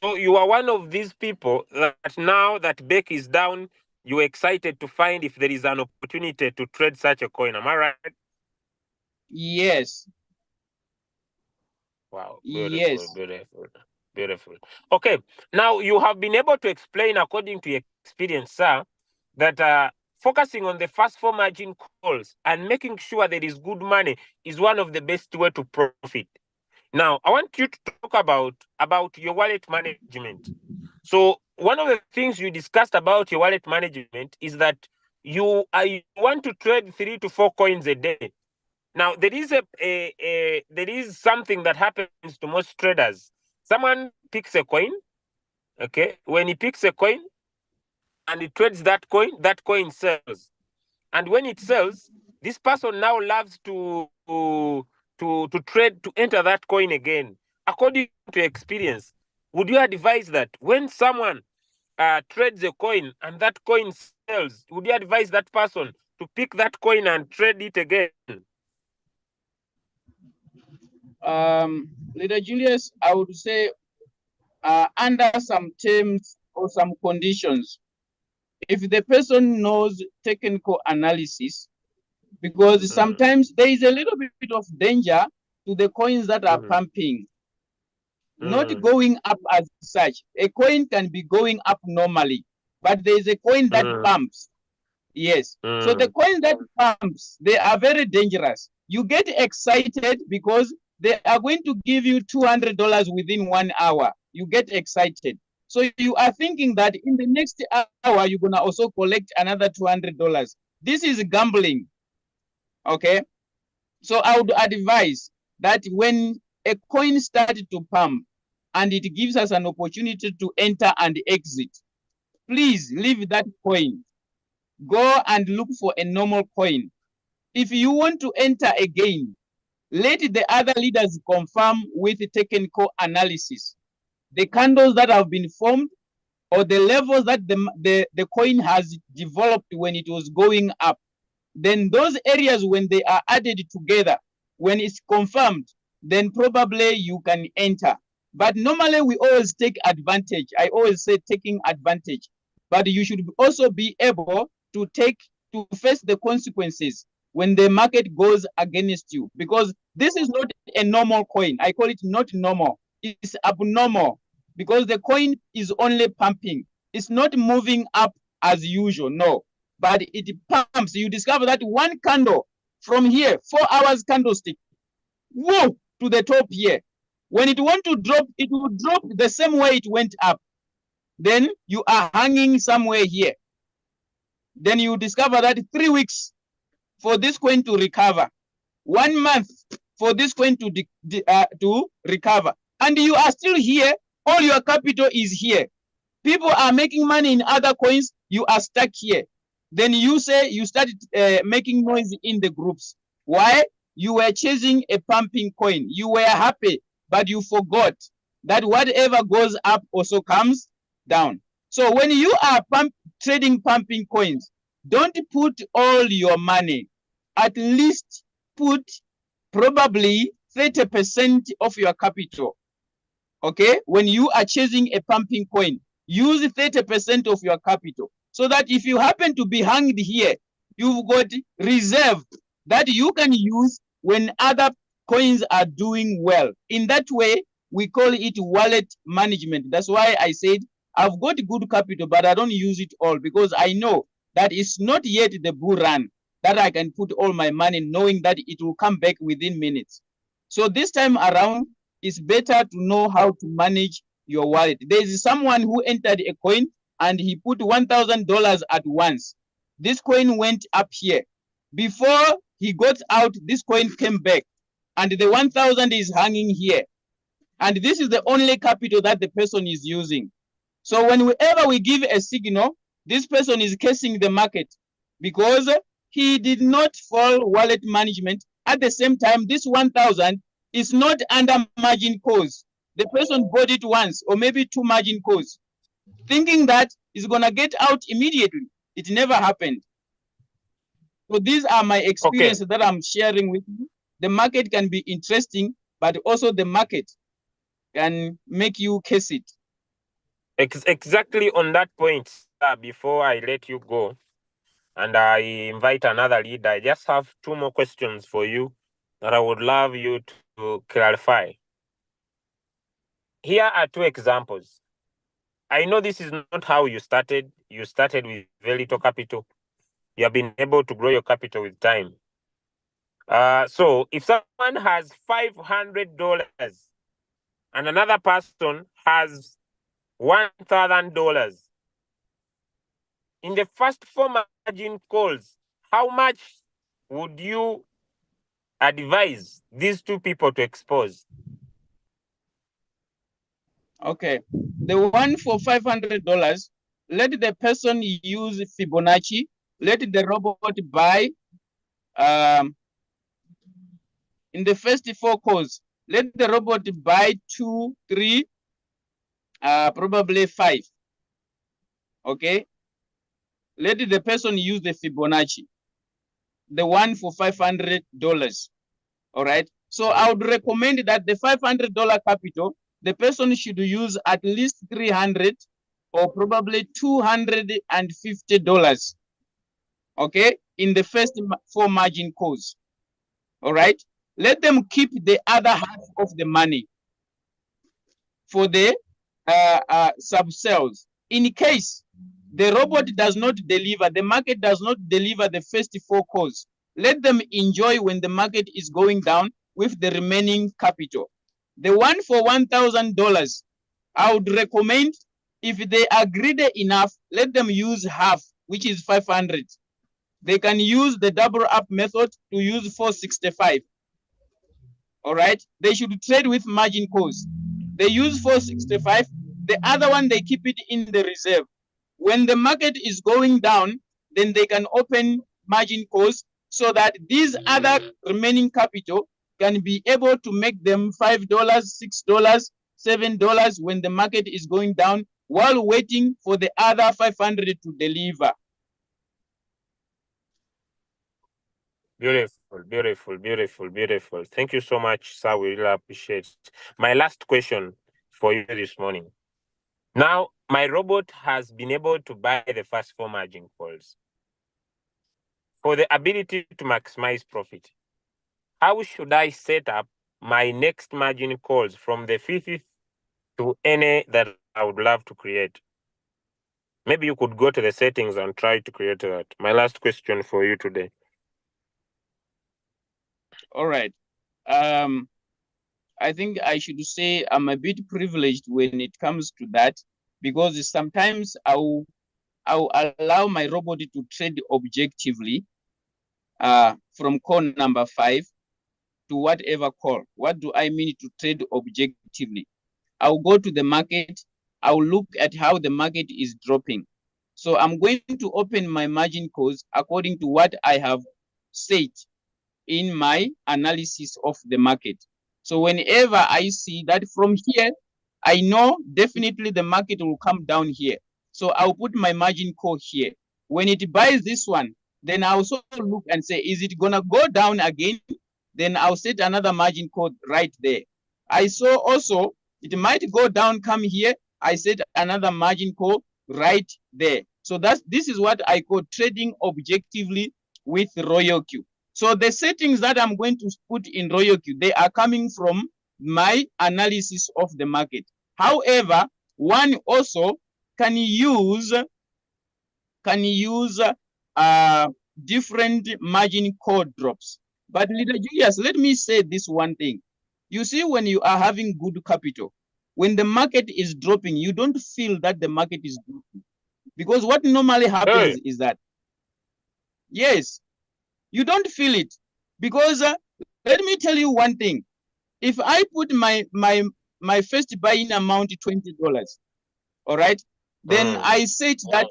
So you are one of these people that now that BEC is down, you're excited to find if there is an opportunity to trade such a coin. Am I right? Yes. Wow. Beautiful, yes. Beautiful, beautiful. Okay. Now you have been able to explain, according to your experience, sir, that focusing on the first 4 margin calls and making sure there is good money is one of the best way to profit. Now, I want you to talk about your wallet management. So one of the things you discussed about your wallet management is that you want to trade 3 to 4 coins a day. Now, there is something that happens to most traders. Someone picks a coin, Okay, when he picks a coin and he trades that coin sells. And when it sells, this person now loves to trade, to enter that coin again. According to experience, would you advise that when someone trades a coin and that coin sells, would you advise that person to pick that coin and trade it again? Leader Julius, I would say under some terms or some conditions, if the person knows technical analysis, because sometimes there is a little bit of danger to the coins that are pumping, not going up as such. A coin can be going up normally, but there is a coin that pumps. Yes. So the coins that pumps, they are very dangerous. You get excited because they are going to give you $200 within 1 hour. You get excited. So you are thinking that in the next hour, you're going to also collect another $200. This is gambling. Okay. So I would advise that when a coin started to pump and it gives us an opportunity to enter and exit, please leave that coin. Go and look for a normal coin. If you want to enter again, let the other leaders confirm with technical analysis the candles that have been formed or the levels that the coin has developed when it was going up. Then those areas, when they are added together, when it's confirmed, then probably you can enter. But normally we always take advantage. I always say taking advantage. But you should also be able to face the consequences when the market goes against you, because this is not a normal coin. I call it not normal. It's abnormal because the coin is only pumping. It's not moving up as usual. No, but it pumps. You discover that one candle from here, 4 hours candlestick, whoa, to the top here. When it want to drop, it will drop the same way it went up. Then you are hanging somewhere here. Then you discover that 3 weeks for this coin to recover, 1 month for this coin to recover, and you are still here. All your capital is here. People are making money in other coins. You are stuck here. Then you say you started making noise in the groups. Why? You were chasing a pumping coin. You were happy, but you forgot that whatever goes up also comes down. So when you are trading pumping coins, don't put all your money. At least put probably 30% of your capital. Okay? When you are chasing a pumping coin, use 30% of your capital, so that if you happen to be hanged here, you've got reserve that you can use when other coins are doing well. In that way, we call it wallet management. That's why I said I've got good capital, but I don't use it all, because I know that it's not yet the bull run that I can put all my money knowing that it will come back within minutes. So this time around, it's better to know how to manage your wallet. There is someone who entered a coin and he put $1,000 at once. This coin went up here. Before he got out, this coin came back, and the 1,000 is hanging here. And this is the only capital that the person is using. So whenever we give a signal, this person is casing the market, because he did not follow wallet management. At the same time, this 1,000 is not under margin calls. The person bought it once or maybe 2 margin calls, thinking that it's going to get out immediately. It never happened. So these are my experiences that I'm sharing with you. The market can be interesting, but also the market can make you case it. Exactly on that point, before I let you go and I invite another leader, I just have 2 more questions for you that I would love you to clarify. Here are 2 examples. I know this is not how you started. You started with very little capital. You have been able to grow your capital with time. So if someone has $500 and another person has $1,000, in the first 4 margin calls, how much would you advise these 2 people to expose? Okay. The one for $500, let the person use Fibonacci. Let the robot buy in the first 4 calls. Let the robot buy 2, 3, probably 5. Okay. Let the person use the Fibonacci. The one for $500. All right. So I would recommend that the $500 capital, the person should use at least $300 or probably $250. Okay, in the first 4 margin calls. All right. Let them keep the other half of the money for the sub sales. In case the robot does not deliver, the market does not deliver the first 4 calls, let them enjoy when the market is going down with the remaining capital. The one for $1,000, I would recommend, if they are greedy enough, let them use half, which is 500. They can use the double up method to use 465. All right. They should trade with margin calls. They use 465. The other one, they keep it in the reserve. When the market is going down, then they can open margin calls so that these other remaining capital can be able to make them $5, $6, $7 when the market is going down, while waiting for the other 500 to deliver. Beautiful, beautiful, beautiful, beautiful. Thank you so much, sir. We really appreciate it. My last question for you this morning. Now, my robot has been able to buy the first 4 margin calls. For the ability to maximize profit, how should I set up my next margin calls from the 5th to any that I would love to create? Maybe you could go to the settings and try to create that. My last question for you today. All right. I think I should say I'm a bit privileged when it comes to that, because sometimes I'll allow my robot to trade objectively from call number 5 to whatever call. What do I mean to trade objectively? I'll go to the market. I'll look at how the market is dropping. So I'm going to open my margin calls according to what I have said in my analysis of the market. So whenever I see that from here, I know definitely the market will come down here. So I'll put my margin call here. When it buys this one, then I also look and say, is it gonna go down again? Then I'll set another margin call right there. I saw also it might go down, come here. I set another margin call right there. So this is what I call trading objectively with RoyalQ. So the settings that I'm going to put in RoyalQ, they are coming from my analysis of the market. However, one also can use different margin call drops. But Leader Julius, let me say this one thing. You see, when you are having good capital, when the market is dropping, you don't feel that the market is dropping. Because what normally happens is that, yes, you don't feel it. Because let me tell you one thing. If I put my first buying amount $20, all right, then I said that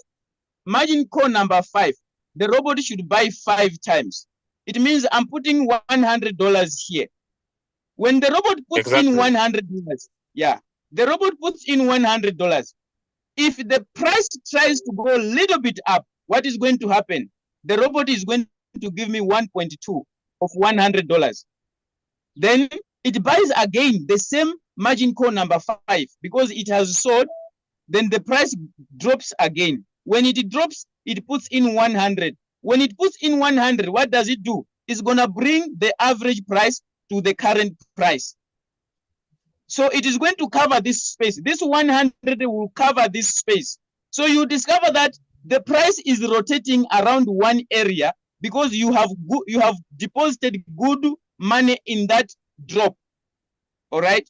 margin call number 5, the robot should buy 5 times. It means I'm putting $100 here. When the robot puts in $100, yeah, the robot puts in $100. If the price tries to go a little bit up, what is going to happen? The robot is going to give me 1.2 of $100. Then it buys again the same margin call number 5 because it has sold. Then the price drops again. When it drops, it puts in 100. When it puts in 100, what does it do? It's gonna bring the average price to the current price. So it is going to cover this space. This 100 will cover this space. So you discover that the price is rotating around one area because you have deposited good money in that drop. All right.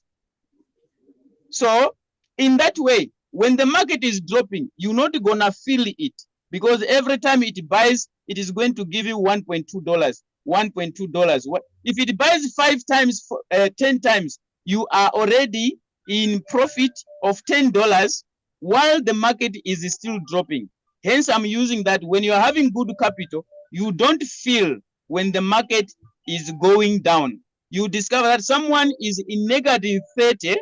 So in that way, when the market is dropping, you're not gonna feel it because every time it buys, it is going to give you $1.2, $1.2. If it buys 5 times, 10 times, you are already in profit of $10 while the market is still dropping. Hence, I'm using that when you're having good capital, you don't feel when the market is going down. You discover that someone is in negative 30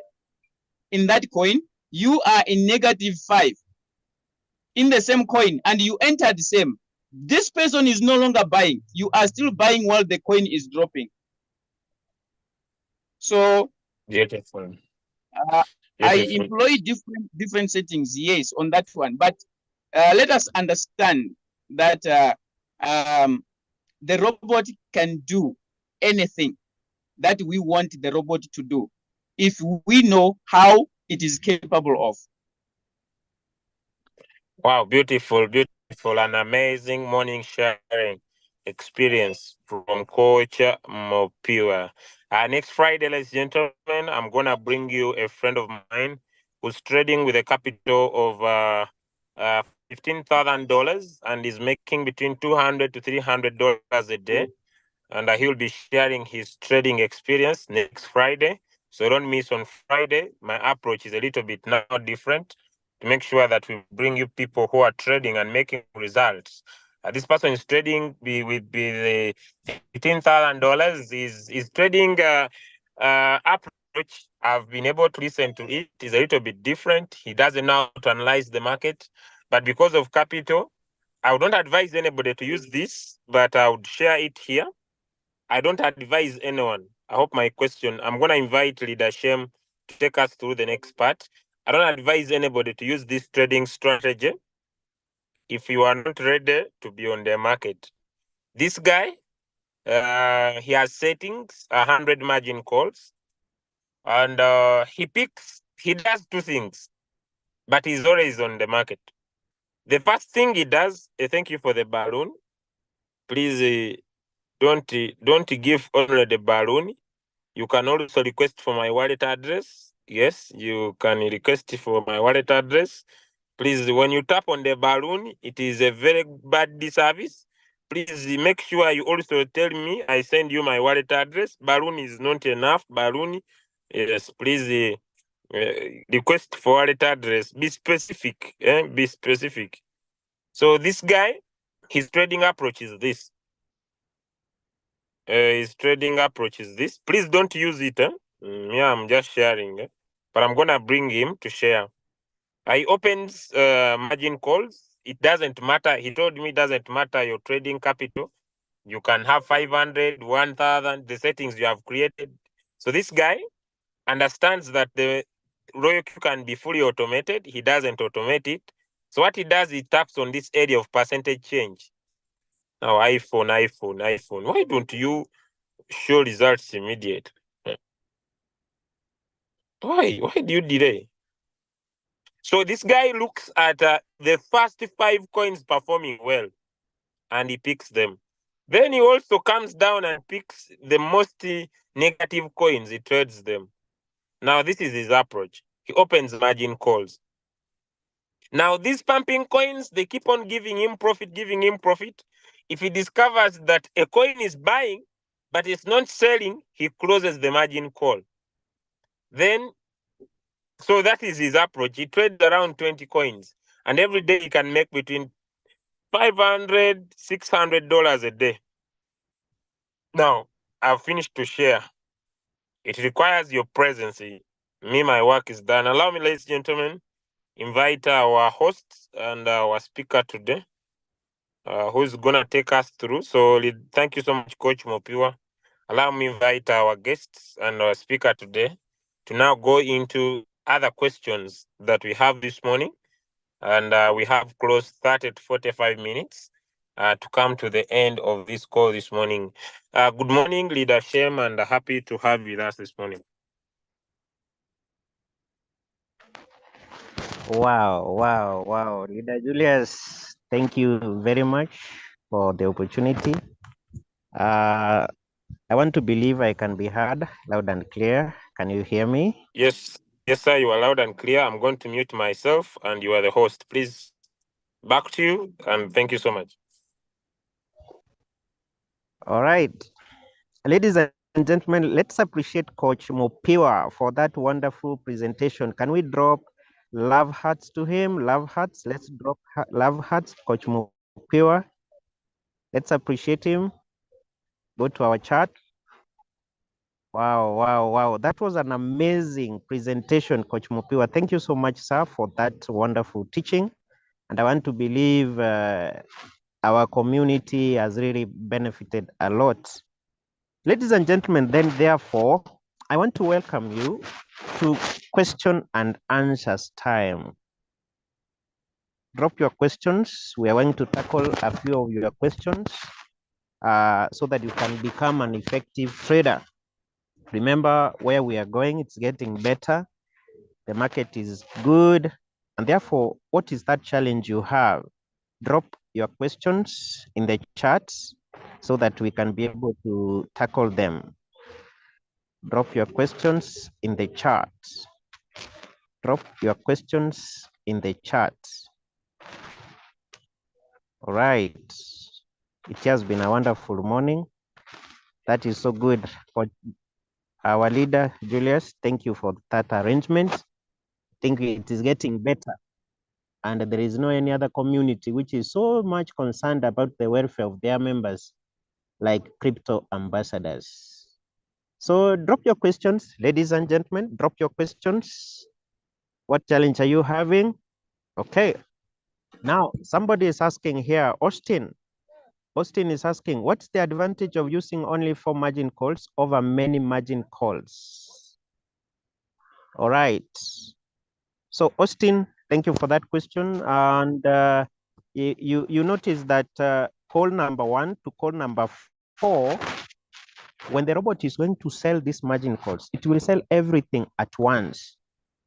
in that coin, you are in negative 5 in the same coin, and you enter the same. This person is no longer buying. You are still buying while the coin is dropping. So Beautiful. I Beautiful. employ different settings, yes, on that one. But let us understand that the robot can do anything that we want the robot to do if we know how it is capable of. Wow, beautiful, beautiful, an amazing morning sharing experience from Coach Mopua. Next Friday, ladies and gentlemen, I'm gonna bring you a friend of mine who's trading with a capital of $15,000 and is making between $200 to $300 a day. And he'll be sharing his trading experience next Friday. So don't miss on Friday. My approach is a little bit now different to make sure that we bring you people who are trading and making results. This person is trading with the $15,000 is trading approach. I've been able to listen to it. It's a little bit different. He doesn't know how to analyze the market, but because of capital, I would not advise anybody to use this, but I would share it here. I don't advise anyone. I hope my question, I'm going to invite Leader Shem to take us through the next part. I don't advise anybody to use this trading strategy if you are not ready to be on the market. This guy, he has settings, 100 margin calls, and he does two things, but he's always on the market. The first thing he does, thank you for the balloon. Please don't give only the balloon. You can also request for my wallet address. Yes, you can request for my wallet address. Please, when you tap on the balloon, it is a very bad service. Please make sure you also tell me I send you my wallet address. Balloon is not enough. Balloon, yes, please request for wallet address. Be specific. Be specific. So this guy, his trading approach is this. His trading approach is this. Please don't use it. Yeah, I'm just sharing. But I'm gonna bring him to share. He opens margin calls. It doesn't matter. He told me it doesn't matter your trading capital. You can have 500, 1,000, the settings you have created. So this guy understands that the Royal Q can be fully automated. He doesn't automate it. So what he does, he taps on this area of percentage change. Now, iPhone. Why don't you show results immediately? Why do you delay? So this guy looks at the first 5 coins performing well, and he picks them. Then he also comes down and picks the most negative coins. He trades them. Now this is his approach. He opens margin calls. Now these pumping coins, they keep on giving him profit. If he discovers that a coin is buying, but it's not selling, he closes the margin call. Then, so that is his approach. He trades around 20 coins, and every day he can make between $500, $600 a day. Now, I've finished to share. It requires your presence. Me, my work is done. Allow me, ladies and gentlemen, invite our host and our speaker today, who's going to take us through. So thank you so much, Coach Mopua. Allow me invite our guests and our speaker today to now go into other questions that we have this morning. And we have close 30 to 45 minutes to come to the end of this call this morning. Good morning, Leader Shem, and happy to have you with us this morning. Wow. Leader Julius, thank you very much for the opportunity. I want to believe I can be heard loud and clear. Can you hear me? Yes, sir, you are loud and clear. I'm going to mute myself, and you are the host. Please, back to you, and thank you so much. All right. Ladies and and gentlemen, let's appreciate Coach Mopiwa for that wonderful presentation. Can we drop love hearts to him? Love hearts. Let's drop love hearts. Coach Mopiwa. Let's appreciate him. Go to our chat. Wow, wow, wow. That was an amazing presentation, Coach Mopiwa. Thank you so much, sir, for that wonderful teaching. And I want to believe our community has really benefited a lot. Ladies and gentlemen, then therefore, I want to welcome you to question and answers time. Drop your questions. We are going to tackle a few of your questions so that you can become an effective trader. Remember where we are going, it's getting better. The market is good. And therefore, what is that challenge you have? Drop your questions in the chat so that we can be able to tackle them. Drop your questions in the chat. Drop your questions in the chat. All right. It has been a wonderful morning. That is so good. For our leader, Julius, thank you for that arrangement. I think it is getting better. And there is no any other community which is so much concerned about the welfare of their members like crypto ambassadors. So drop your questions, ladies and gentlemen, drop your questions. What challenge are you having? Okay. Now, somebody is asking here, Austin. Austin is asking, what's the advantage of using only 4 margin calls over many margin calls? All right. So Austin, thank you for that question. And you notice that call number 1 to call number 4, when the robot is going to sell these margin calls, it will sell everything at once.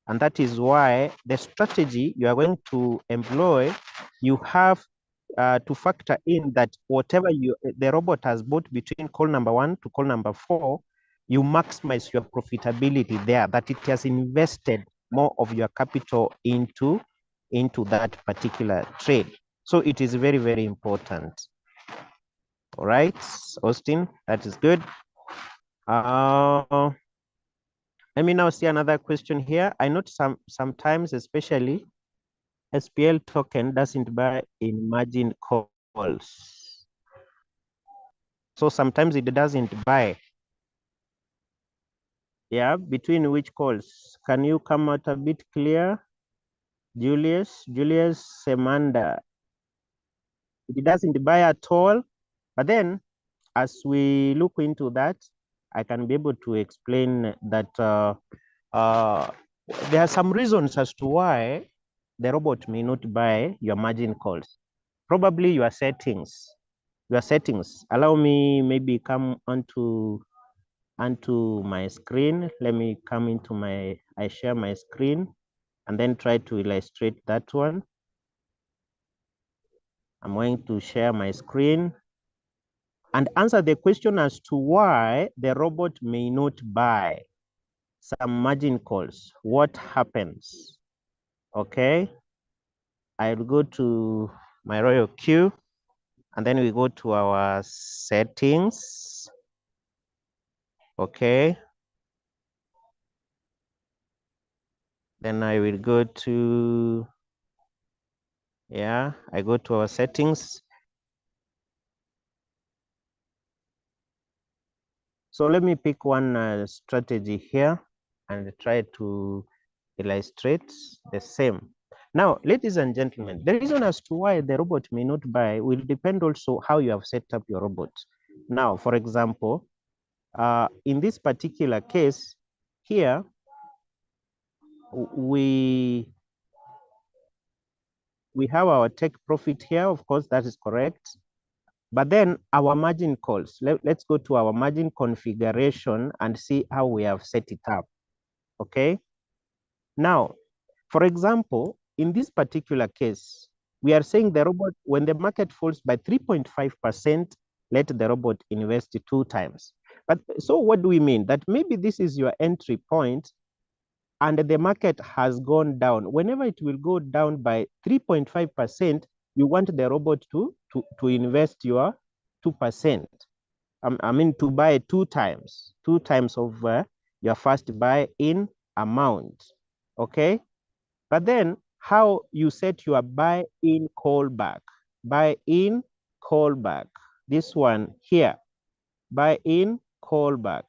And that is why the strategy you are going to employ, you have to factor in that whatever the robot has bought between call number 1 to call number 4, you maximize your profitability there, that it has invested more of your capital into that particular trade. So it is very, very important. All right, Austin, that is good. Let me now see another question here. I note sometimes, especially SPL token doesn't buy in margin calls. So sometimes it doesn't buy. Yeah, between which calls? Can you come out a bit clear? Julius Semanda. It doesn't buy at all. But then as we look into that, I can be able to explain that there are some reasons as to why the robot may not buy your margin calls. Probably your settings. Allow me maybe come onto my screen. Let me come into I share my screen and then try to illustrate that one. I'm going to share my screen and answer the question as to why the robot may not buy some margin calls. What happens? Okay. I'll go to my royal queue and then we go to our settings. Okay. Then I will go to, I go to our settings. So let me pick one strategy here and try to illustrate the same. Now, ladies and gentlemen, the reason as to why the robot may not buy will depend also how you have set up your robot. Now, for example, in this particular case here, we have our take profit here. Of course, that is correct. But then our margin calls, let's go to our margin configuration and see how we have set it up. Okay. Now, for example, in this particular case, we are saying the robot, when the market falls by 3.5%, let the robot invest 2 times. But so what do we mean? That maybe this is your entry point and the market has gone down. Whenever it will go down by 3.5%, you want the robot to invest your 2%. I mean to buy two times of your first buy in amount. Okay, but then how you set your buy in callback? Buy in callback. This one here, buy in callback.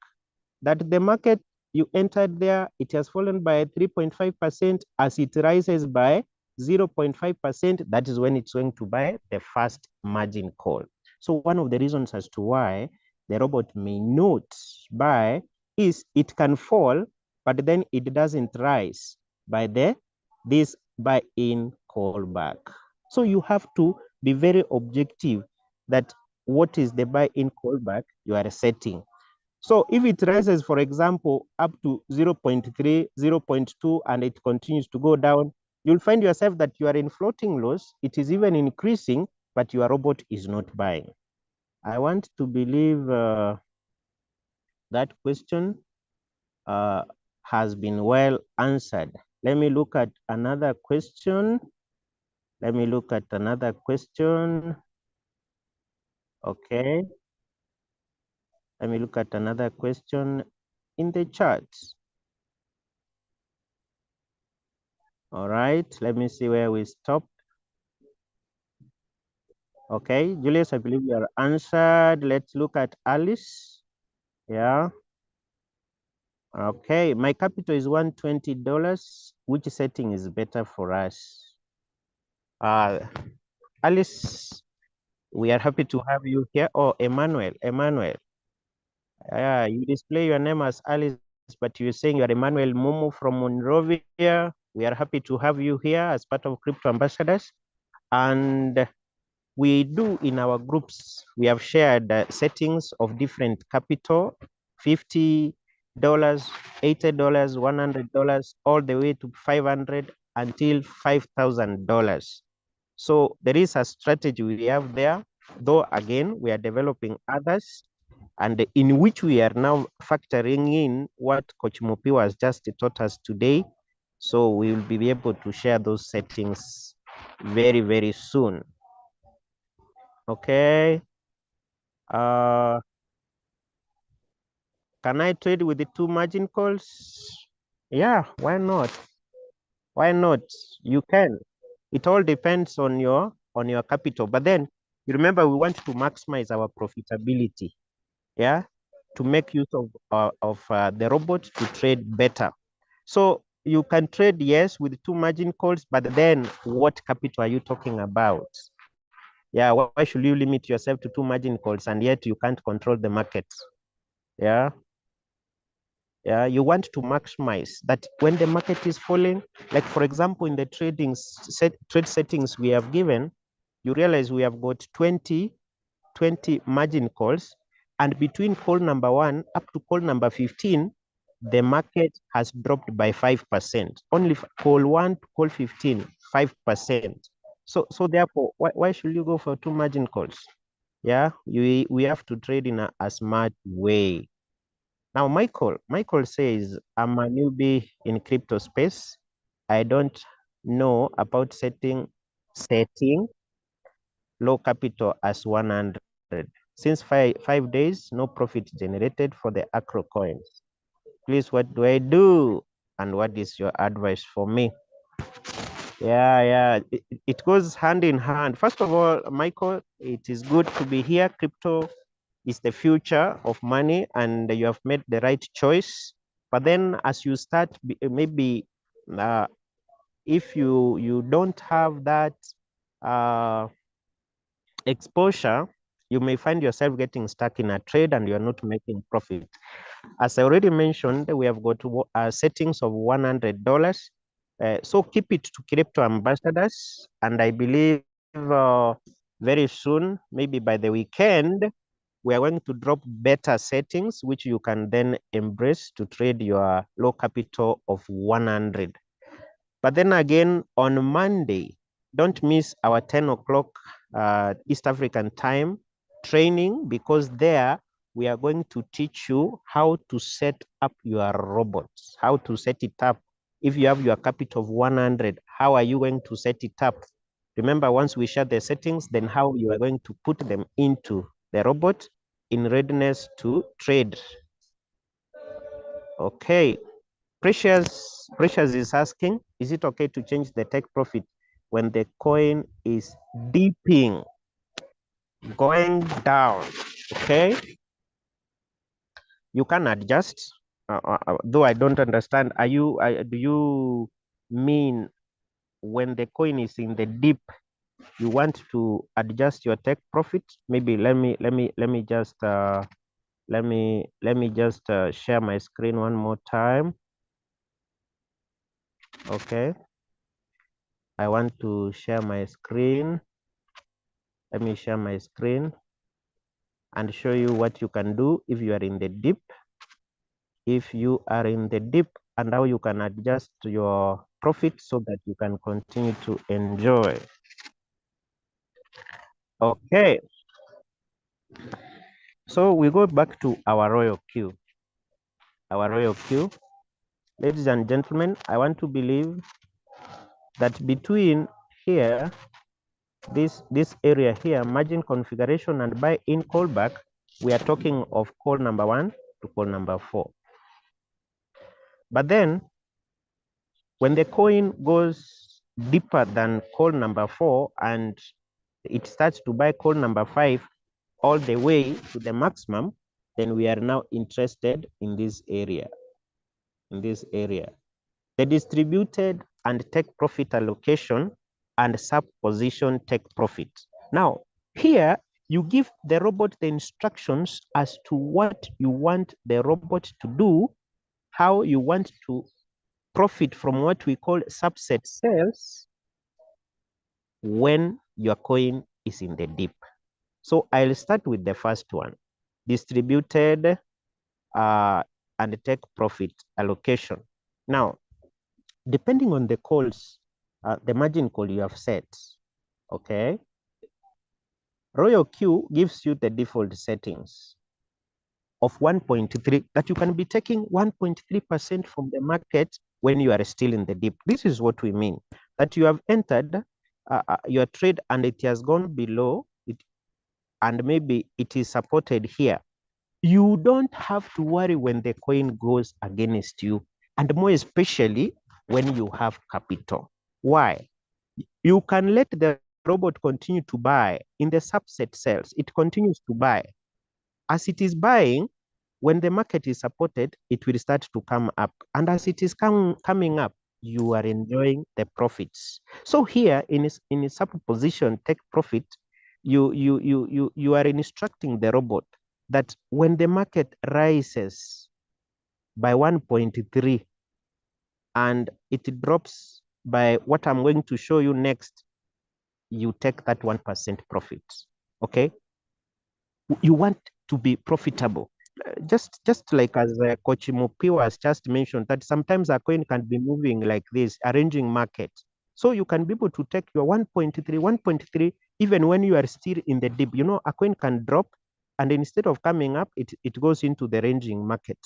That the market you entered there, it has fallen by 3.5%. As it rises by 0.5%, that is when it's going to buy the first margin call. So one of the reasons as to why the robot may not buy is it can fall, but then it doesn't rise by this buy in callback. So you have to be very objective that what is the buy in callback you are setting. So if it rises, for example, up to 0.3, 0.2, and it continues to go down, you'll find yourself that you are in floating loss. It is even increasing, but your robot is not buying. I want to believe that question has been well answered. Let me look at another question. Okay. Let me look at another question in the chat. All right, let me see where we stopped. Okay, Julius, I believe you are answered. Let's look at Alice. Yeah. Okay, my capital is $120. Which setting is better for us? Alice, we are happy to have you here. Oh, Emmanuel. Yeah, you display your name as Alice, but you're saying you're Emmanuel Mumu from Monrovia. We are happy to have you here as part of Crypto Ambassadors. And we do in our groups, we have shared settings of different capital, $50, $80, $100, all the way to $500 until $5,000. So there is a strategy we have there, though again, we are developing others, and in which we are now factoring in what Coach Mupi was just taught us today. So we will be able to share those settings very, very soon. Okay. Can I trade with the two margin calls? Yeah, why not? Why not? You can. It all depends on your capital. But then you remember we want to maximize our profitability. Yeah, to make use of the robot to trade better. So you can trade, yes, with two margin calls, but then what capital are you talking about? Yeah, why should you limit yourself to two margin calls and yet you can't control the markets? Yeah. Yeah, you want to maximize that when the market is falling, like for example, in the trade settings we have given, you realize we have got 20 margin calls, and between call number 1 up to call number 15, the market has dropped by 5%. Only call 1 to call 15, 5%. So therefore, why should you go for two margin calls? Yeah, we have to trade in a smart way. Now, Michael says, I'm a newbie in crypto space. I don't know about setting low capital as 100. Since five days, no profit generated for the Acro coins. Please, what do I do? And what is your advice for me? Yeah, it goes hand in hand. First of all, Michael, it is good to be here. Crypto is the future of money, and you have made the right choice. But then as you start, maybe if you don't have that exposure, you may find yourself getting stuck in a trade and you're not making profit. As I already mentioned, we have got settings of $100. So keep it to Crypto Ambassadors, and I believe very soon, maybe by the weekend, we are going to drop better settings, which you can then embrace to trade your low capital of 100. But then again, on Monday, don't miss our 10 o'clock East African time training, because there we are going to teach you how to set up your robots, how to set it up. If you have your capital of 100, how are you going to set it up? Remember, once we share the settings, then how you are going to put them into the robot in readiness to trade. Okay. Precious is asking, is it okay to change the take profit when the coin is dipping, going down? Okay. You can adjust. Though I don't understand. Do you mean when the coin is in the dip, you want to adjust your take profit? Maybe let me just share my screen one more time. Okay. I want to share my screen. Let me share my screen and show you what you can do if you are in the dip. If you are in the dip, and how you can adjust your profit so that you can continue to enjoy. Okay. So we go back to our royal queue. Our royal queue. Ladies and gentlemen, I want to believe that between here, this area here, margin configuration and buy in callback, we are talking of call number 1 to call number 4. But then when the coin goes deeper than call number 4 and it starts to buy call number 5 all the way to the maximum, then we are now interested in this area. The distributed and take profit allocation and sub position take profit. Now, here you give the robot the instructions as to what you want the robot to do, how you want to profit from what we call subset sales when your coin is in the dip. So I'll start with the first one, distributed and take profit allocation. Now, depending on the calls, the margin call you have set, okay? Royal Q gives you the default settings of 1.3 that you can be taking 1.3% from the market when you are still in the dip. This is what we mean, that you have entered your trade and it has gone below it, and maybe it is supported here. You don't have to worry when the coin goes against you, and more especially when you have capital. Why? You can let the robot continue to buy in the subset sales. It continues to buy. As it is buying, when the market is supported, it will start to come up. And as it is coming up, you are enjoying the profits. So here in a sub position, take profit, you are instructing the robot that when the market rises by 1.3 and it drops by what I'm going to show you next, you take that 1% profit. Okay. You want to be profitable. Just like as Coach Mupi was just mentioned, that sometimes a coin can be moving like this, arranging market. So you can be able to take your 1.3, even when you are still in the dip. You know, a coin can drop, and instead of coming up, it goes into the ranging market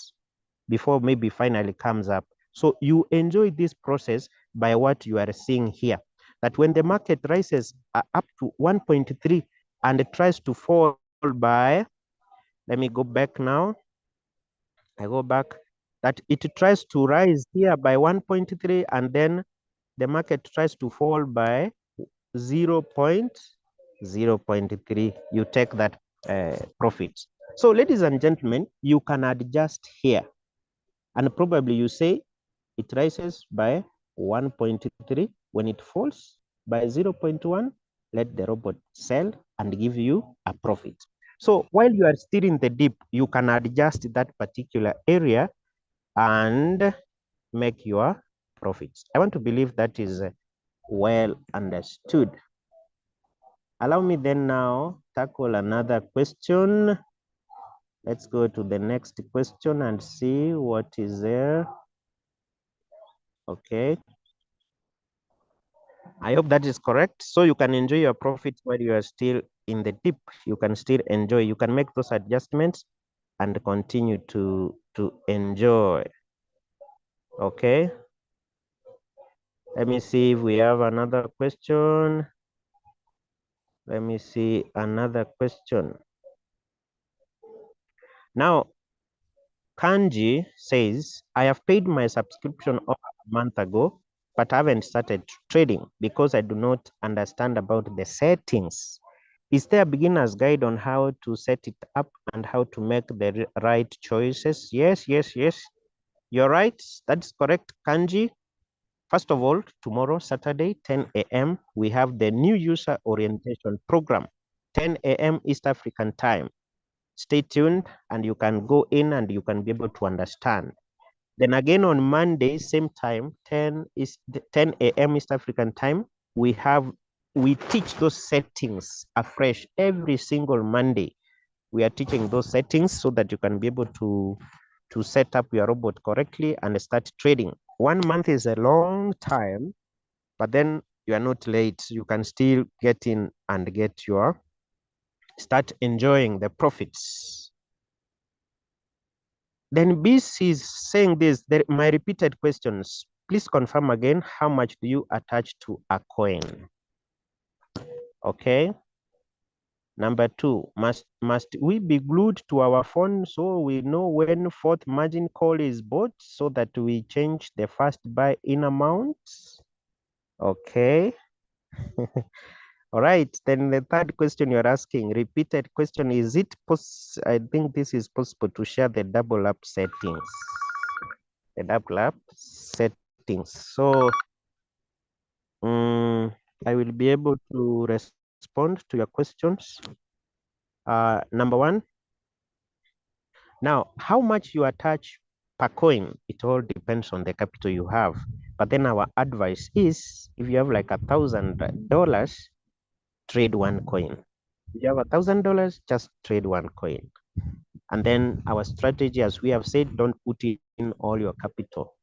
before maybe finally comes up. So you enjoy this process by what you are seeing here, that when the market rises up to 1.3 and it tries to fall by, let me go back now. I go back, that it tries to rise here by 1.3 and then the market tries to fall by 0.3. You take that profit. So ladies and gentlemen, you can adjust here, and probably you say it rises by 1.3. When it falls by 0.1, let the robot sell and give you a profit. So while you are still in the dip, you can adjust that particular area and make your profits. I want to believe that is well understood. Allow me then now tackle another question. Let's go to the next question and see what is there. Okay. I hope that is correct. So you can enjoy your profits while you are still in the dip. You can still enjoy. You can make those adjustments and continue to enjoy. Okay. Let me see if we have another question. Let me see another question. Now, Kanji says, I have paid my subscription over a month ago, but I haven't started trading because I do not understand about the settings. Is there a beginner's guide on how to set it up and how to make the right choices? Yes. You're right. That's correct, Kanji. First of all, tomorrow, Saturday, 10 a.m., we have the new user orientation program, 10 a.m. East African time. Stay tuned and you can go in and you can be able to understand. Then again on Monday, same time, 10 a.m. East African time, we teach those settings afresh every single Monday. We are teaching those settings so that you can be able to set up your robot correctly and start trading. 1 month is a long time, but then you are not late. You can still get in and start enjoying the profits. Then BC is saying this, my repeated questions. Please confirm again, how much do you attach to a coin? Okay. Number 2, must we be glued to our phone so we know when fourth margin call is bought so that we change the first buy in amount? Okay. All right. Then the third question you're asking, repeated question, is it I think this is possible to share the double up settings. The double up settings. So I will be able to respond to your questions. Number 1, now how much you attach per coin, it all depends on the capital you have. But then our advice is, if you have like $1,000, trade 1 coin. If you have $1,000, just trade 1 coin. And then our strategy, as we have said, don't put in all your capital.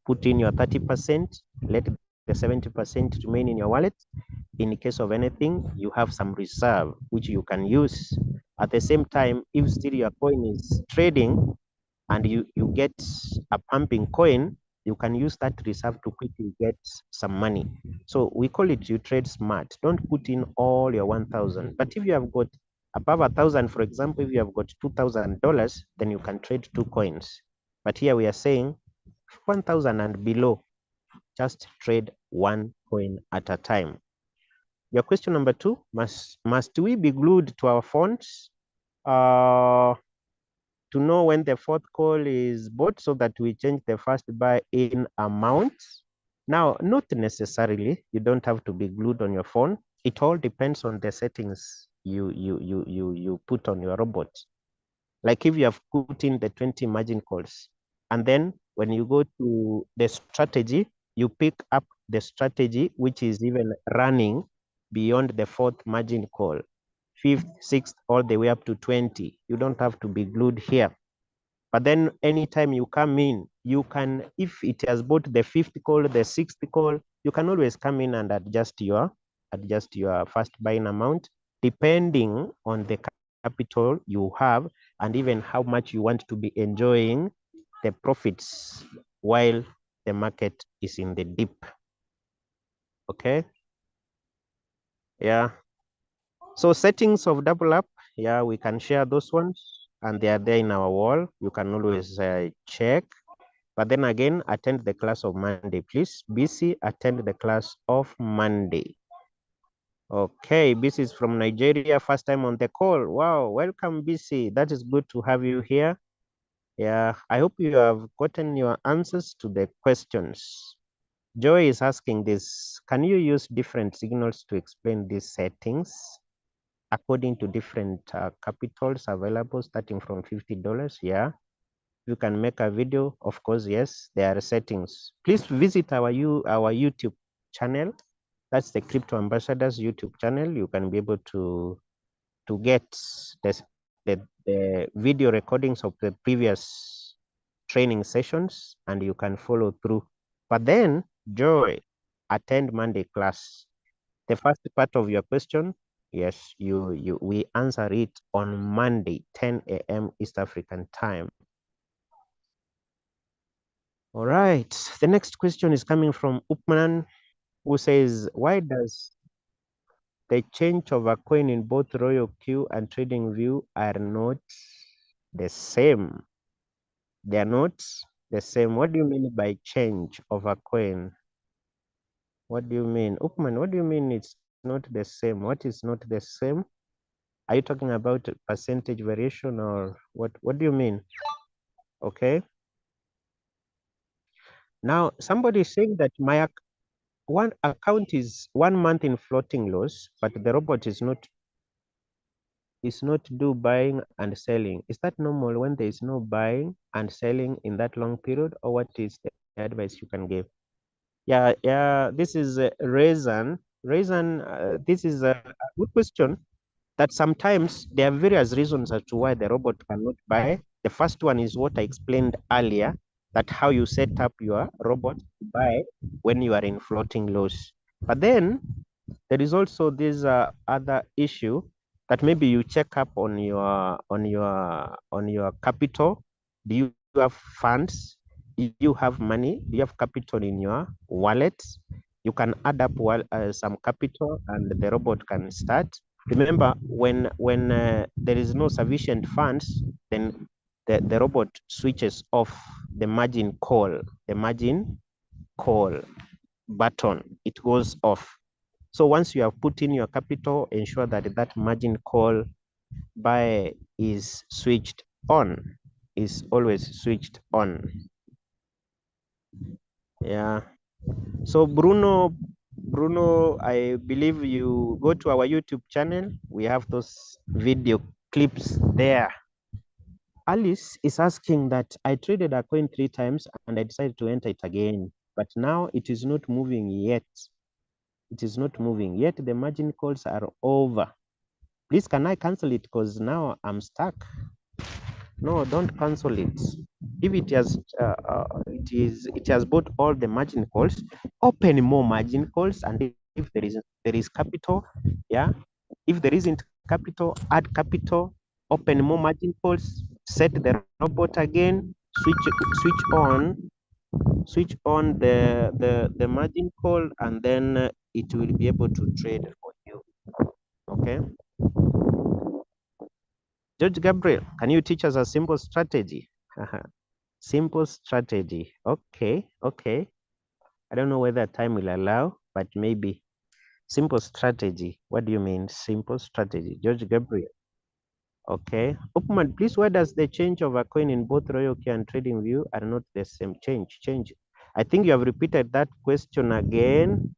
Put in your 30%, let the 70% remain in your wallet. In case of anything, you have some reserve, which you can use. At the same time, if still your coin is trading and you get a pumping coin, you can use that reserve to quickly get some money. So we call it, you trade smart. Don't put in all your 1,000. But if you have got above 1,000, for example, if you have got $2,000, then you can trade 2 coins. But here we are saying 1,000 and below, just trade 1 coin at a time. Your question number 2, must we be glued to our phones to know when the fourth call is bought so that we change the first buy in amount? Now, not necessarily. You don't have to be glued on your phone. It all depends on the settings you put on your robot. Like if you have put in the 20 margin calls, and then when you go to the strategy, you pick up the strategy which is even running beyond the fourth margin call, 5th, 6th, all the way up to 20. You don't have to be glued here. But then anytime you come in, you can, if it has bought the 5th call, the 6th call, you can always come in and adjust your first buying amount, depending on the capital you have and even how much you want to be enjoying the profits while the market is in the dip. Okay. Yeah. So settings of double up, yeah, we can share those ones and they are there in our wall. You can always check. But then again, attend the class of Monday, please. BC, attend the class of Monday. Okay, BC is from Nigeria, first time on the call. Wow, welcome BC. That is good to have you here. Yeah, I hope you have gotten your answers to the questions. Joy is asking this, can you use different signals to explain these settings according to different capitals available starting from $50? Yeah. You can make a video, of course, yes, there are settings. Please visit our YouTube channel. That's the Crypto Ambassadors YouTube channel. You can be able to get the video recordings of the previous training sessions and you can follow through. But then, Joy, attend Monday class. The first part of your question, yes, we answer it on Monday, 10 a.m. East African time. All right, the next question is coming from Upman, who says, why does the change of a coin in both Royal Q and TradingView are not the same. They are not the same. What do you mean by change of a coin? What do you mean? Upman, what do you mean it's not the same? What is not the same? Are you talking about percentage variation or what do you mean? Okay. Now somebody is saying that my one account is 1 month in floating loss, but the robot is not do buying and selling. Is that normal when there is no buying and selling in that long period, or what is the advice you can give? Yeah, this is reason. This is a good question. That sometimes there are various reasons as to why the robot cannot buy. The first one is what I explained earlier, that how you set up your robot to buy when you are in floating loss. But then there is also this other issue that maybe you check up on your capital. Do you have funds? Do you have money? Do you have capital in your wallet? You can add up some capital and the robot can start. Remember, when there is no sufficient funds, then the robot switches off the margin call button. It goes off. So once you have put in your capital, ensure that that margin call buy is switched on, is always switched on. Yeah. So Bruno, I believe you go to our YouTube channel. We have those video clips there. Alice is asking that I traded a coin 3 times and I decided to enter it again, but now it is not moving yet. It is not moving yet. The margin calls are over. Please, can I cancel it? Because now I'm stuck. No, don't cancel it. If it has bought all the margin calls, open more margin calls, and if there is capital, yeah. If there isn't capital, add capital, open more margin calls, set the robot again, switch on the margin call, and then it will be able to trade for you. Okay. George Gabriel, can you teach us a simple strategy? Simple strategy. Okay. I don't know whether time will allow, but maybe simple strategy. What do you mean simple strategy? George Gabriel. Okay. Upman, please, why does the change of a coin in both Royal Key and TradingView are not the same? Change. I think you have repeated that question again.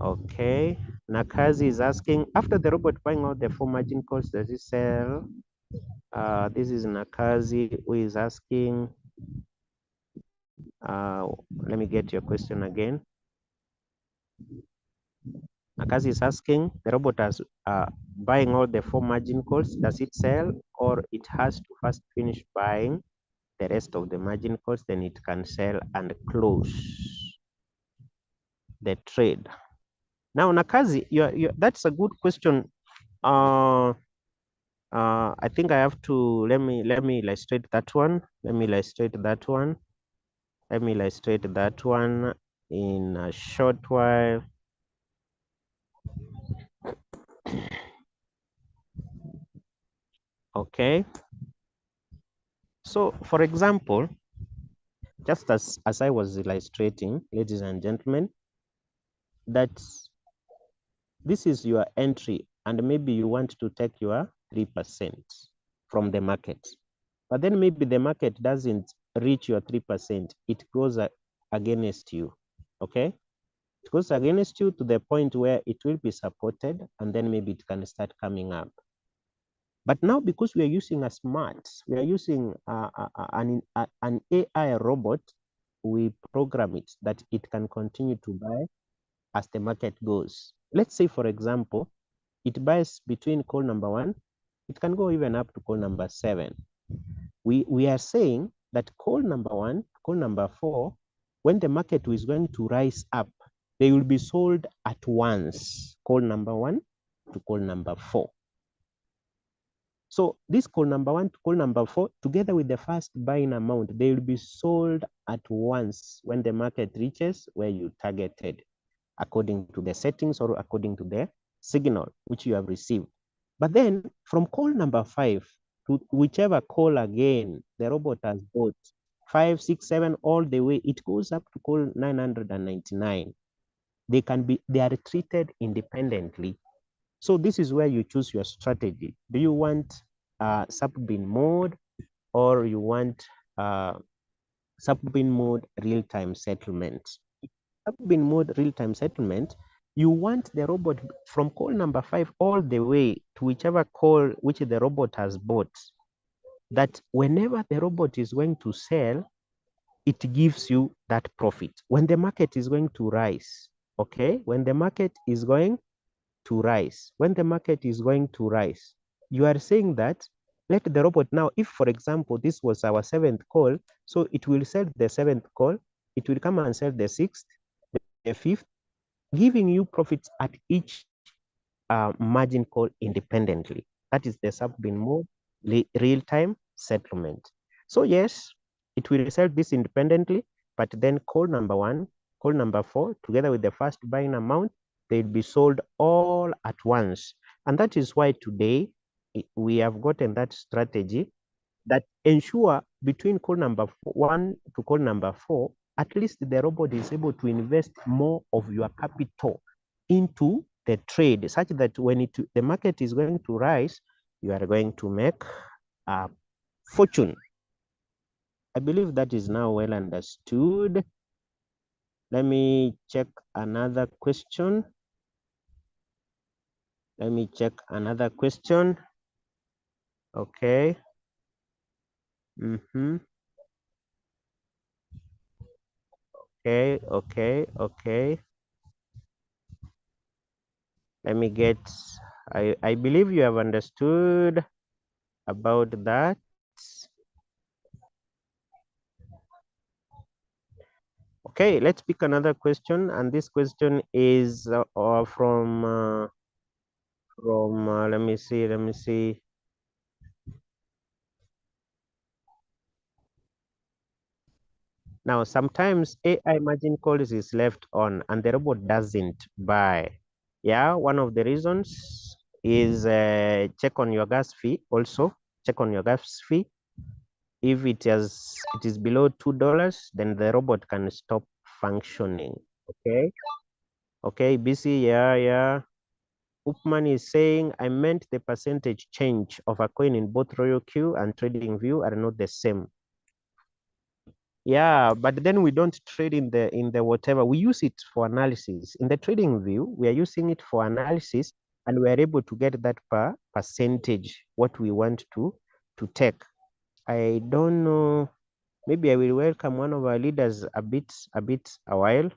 Okay. Nakazi is asking, after the robot buying out the 4 margin calls, does it sell? This is Nakazi who is asking. Let me get your question again. Nakazi is asking, the robot is buying all the 4 margin calls. Does it sell, or it has to first finish buying the rest of the margin calls, then it can sell and close the trade? Now, Nakazi, that's a good question. I think I have to let me illustrate that one. Let me illustrate that one in a short while. Okay. So, for example, just as I was illustrating, ladies and gentlemen, that this is your entry, and maybe you want to take your 3% from the market, but then maybe the market doesn't reach your 3%. It goes against you. Okay. It goes against you to the point where it will be supported, and then maybe it can start coming up. But now, because we are using we are using an AI robot, we program it that it can continue to buy as the market goes. Let's say, for example, it buys between call number 1, it can go even up to call number 7. We are saying that call number 1, call number 4, when the market is going to rise up, they will be sold at once, call number 1 to call number 4. So this call number 1 to call number 4, together with the first buying amount, they will be sold at once when the market reaches where you targeted, according to the settings or according to the signal which you have received. But then from call number 5, to whichever call again the robot has bought, 5, 6, 7, all the way, it goes up to call 999. They are treated independently. So this is where you choose your strategy. Do you want sub-bin mode, or you want sub-bin mode real-time settlement? Sub-bin mode real-time settlement, you want the robot from call number 5 all the way to whichever call which the robot has bought, that whenever the robot is going to sell, it gives you that profit. When the market is going to rise, okay? When the market is going to rise, you are saying that let the robot now, if for example, this was our 7th call, so it will sell the 7th call, it will come and sell the 6th, the 5th, giving you profits at each margin call independently. That is the sub-bin mode real-time settlement. So yes, it will sell this independently, but then call number 1, call number 4, together with the first buying amount, they'll be sold all at once. And that is why today we have gotten that strategy that ensure between call number 1 to call number 4, at least the robot is able to invest more of your capital into the trade, such that when the market is going to rise, you are going to make a fortune. I believe that is now well understood. Let me check another question. Okay. Okay. Let me get, I believe you have understood about that. Okay, let's pick another question, and this question is from let me see. Now, sometimes AI margin calls is left on and the robot doesn't buy. Yeah, one of the reasons is check on your gas fee also. Check on your gas fee. If it is below $2, then the robot can stop functioning. Okay, BC, yeah. Upman is saying, I meant the percentage change of a coin in both Royal Q and Trading View are not the same. Yeah, but then we don't trade in the whatever. We use it for analysis. In the Trading View, we are using it for analysis, and we are able to get that percentage, what we want to take. I don't know. Maybe I will welcome one of our leaders a while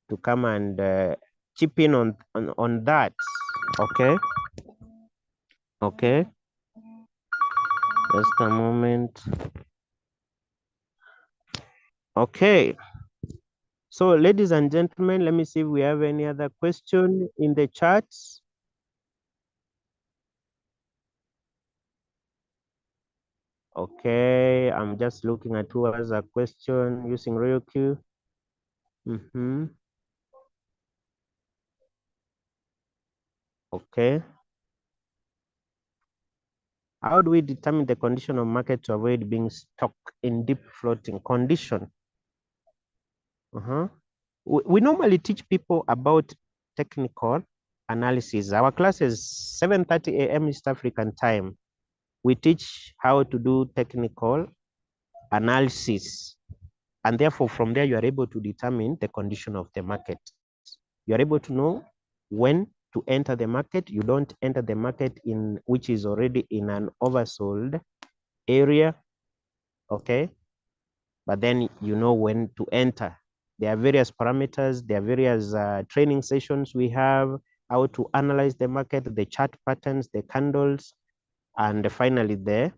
to come and chip in on that. Okay. Just a moment. Okay. So, ladies and gentlemen, let me see if we have any other question in the chats. Okay, I'm just looking at who has a question using Royal Q. Okay. How do we determine the condition of market to avoid being stuck in deep floating condition? We normally teach people about technical analysis. Our class is 7:30 a.m. East African time. We teach how to do technical analysis. And therefore, from there, you are able to determine the condition of the market. You are able to know when to enter the market. You don't enter the market which is already in an oversold area, okay? But then you know when to enter. There are various parameters, there are various training sessions we have, how to analyze the market, the chart patterns, the candles, and finally the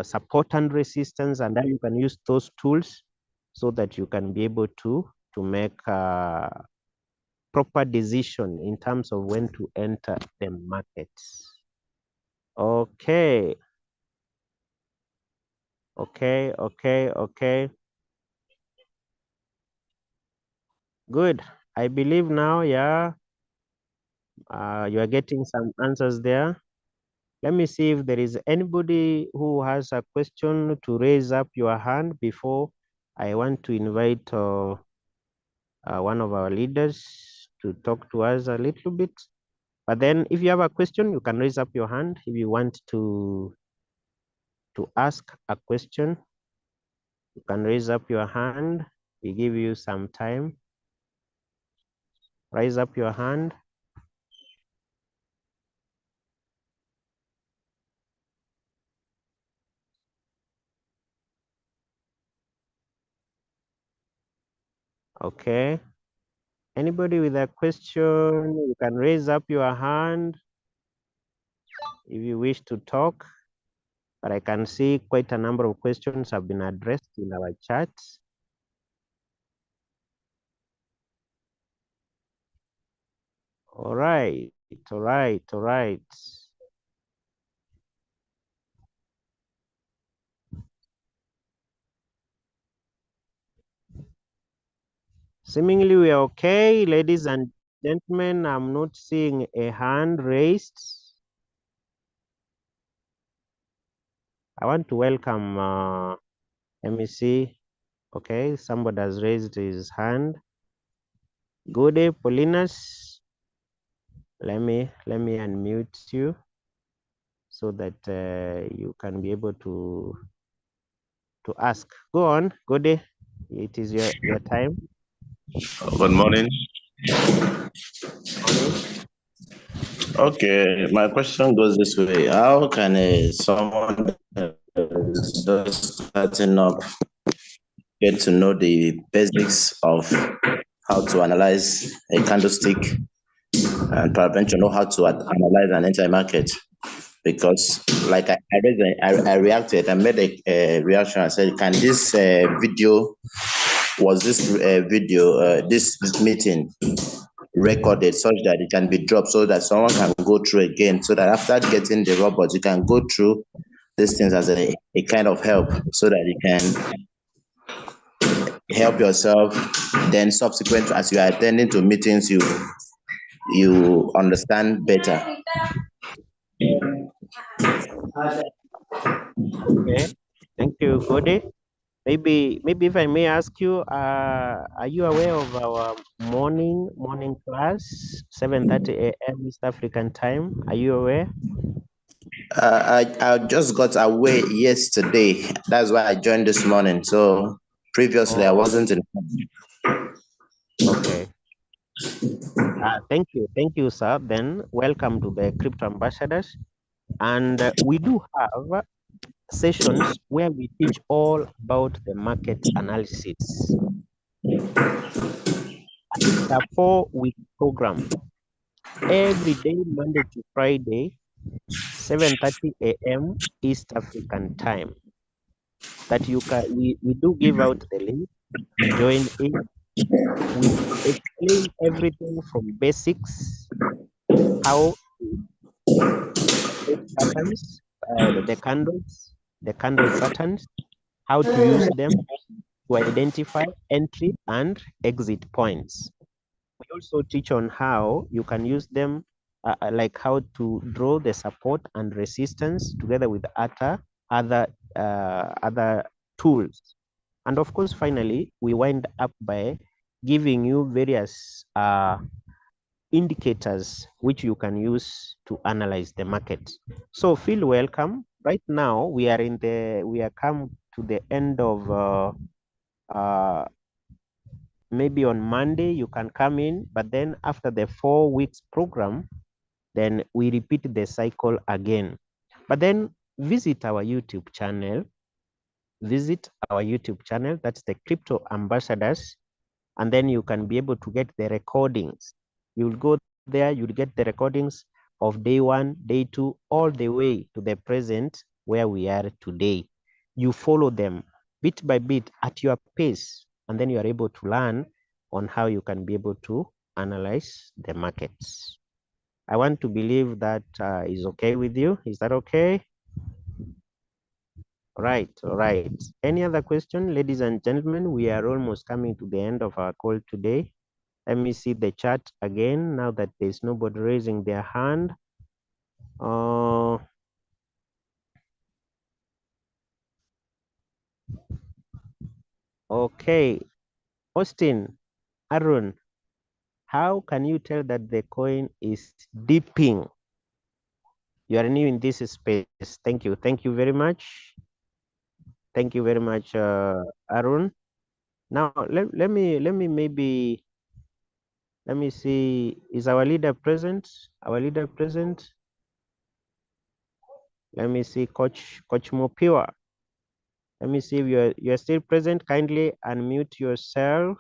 support and resistance, and then you can use those tools so that you can be able to make a proper decision in terms of when to enter the markets. Okay. Good. I believe now, yeah, you are getting some answers there. Let me see if there is anybody who has a question to raise up your hand before I want to invite one of our leaders to talk to us a little bit. But then if you have a question, you can raise up your hand. If you want to ask a question, you can raise up your hand. We give you some time. Raise up your hand. Okay. Anybody with a question, you can raise up your hand if you wish to talk. But I can see quite a number of questions have been addressed in our chat. All right, all right, all right. Seemingly we are okay, ladies and gentlemen. I'm not seeing a hand raised. I want to welcome, let me see. Okay, somebody has raised his hand. Good day, Paulinus. Let me unmute you so that you can be able to ask. Go on, good day. It is your time. Good morning. Morning. Okay, my question goes this way. How can someone just starting up get to know the basics of how to analyze a candlestick and peradventure know how to analyze an entire market? Because like I reacted, I made a reaction. I said, can this video, was this video, this meeting recorded such that it can be dropped so that someone can go through again, so that after getting the robot, you can go through these things as a kind of help so that you can help yourself. Then subsequent, as you are attending to meetings, you understand better. Okay, thank you, Gode. Maybe if I may ask you, are you aware of our morning class, 7:30 a.m. East African time? Are you aware? I just got away yesterday. That's why I joined this morning. So previously I wasn't in. Okay. Thank you, sir. Then welcome to the Crypto Ambassadors, and we do have sessions where we teach all about the market analysis. It's a 4-week program. Every day, Monday to Friday, 7:30 a.m. East African time. That you can we do give out the link. Join in. We explain everything from basics, how patterns, the candles, the candle patterns, how to use them to identify entry and exit points. We also teach on how you can use them, like how to draw the support and resistance together with other tools. And of course, finally, we wind up by giving you various indicators which you can use to analyze the market. So feel welcome. Right now, we are come to the end of maybe on Monday you can come in, but then after the 4 weeks program, then we repeat the cycle again. But then visit our YouTube channel. That's the Crypto Ambassadors, and then you can be able to get the recordings. You'll go there, you'll get the recordings of day 1, day 2, all the way to the present where we are today. You follow them bit by bit at your pace, and then you are able to learn on how you can be able to analyze the markets. I want to believe that is okay with you. Is that okay? Right, all right. Any other question, ladies and gentlemen? We are almost coming to the end of our call today. Let me see the chat again now that there's nobody raising their hand. Okay. Austin, Arun, how can you tell that the coin is dipping? You are new in this space. Thank you. Thank you very much. Thank you very much, Arun. Now let me maybe let me see. Is our leader present? Our leader present? Let me see, Coach Mopiwa. Let me see if you're still present. Kindly unmute yourself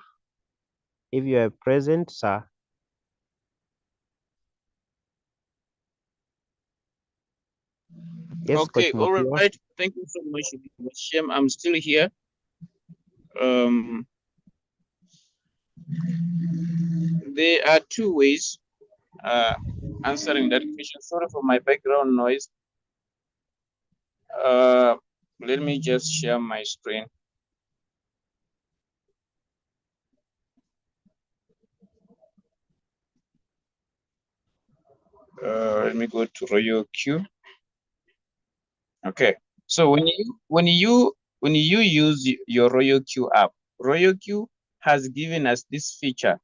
if you are present, sir. Yes, okay, Coach all Mopiwa. right. Thank you so much, Shem. I'm still here. There are two ways answering that question. Sorry for my background noise. Let me just share my screen. Let me go to Royal Q. Okay, so when you use your Royal Q app, Royal Q has given us this feature.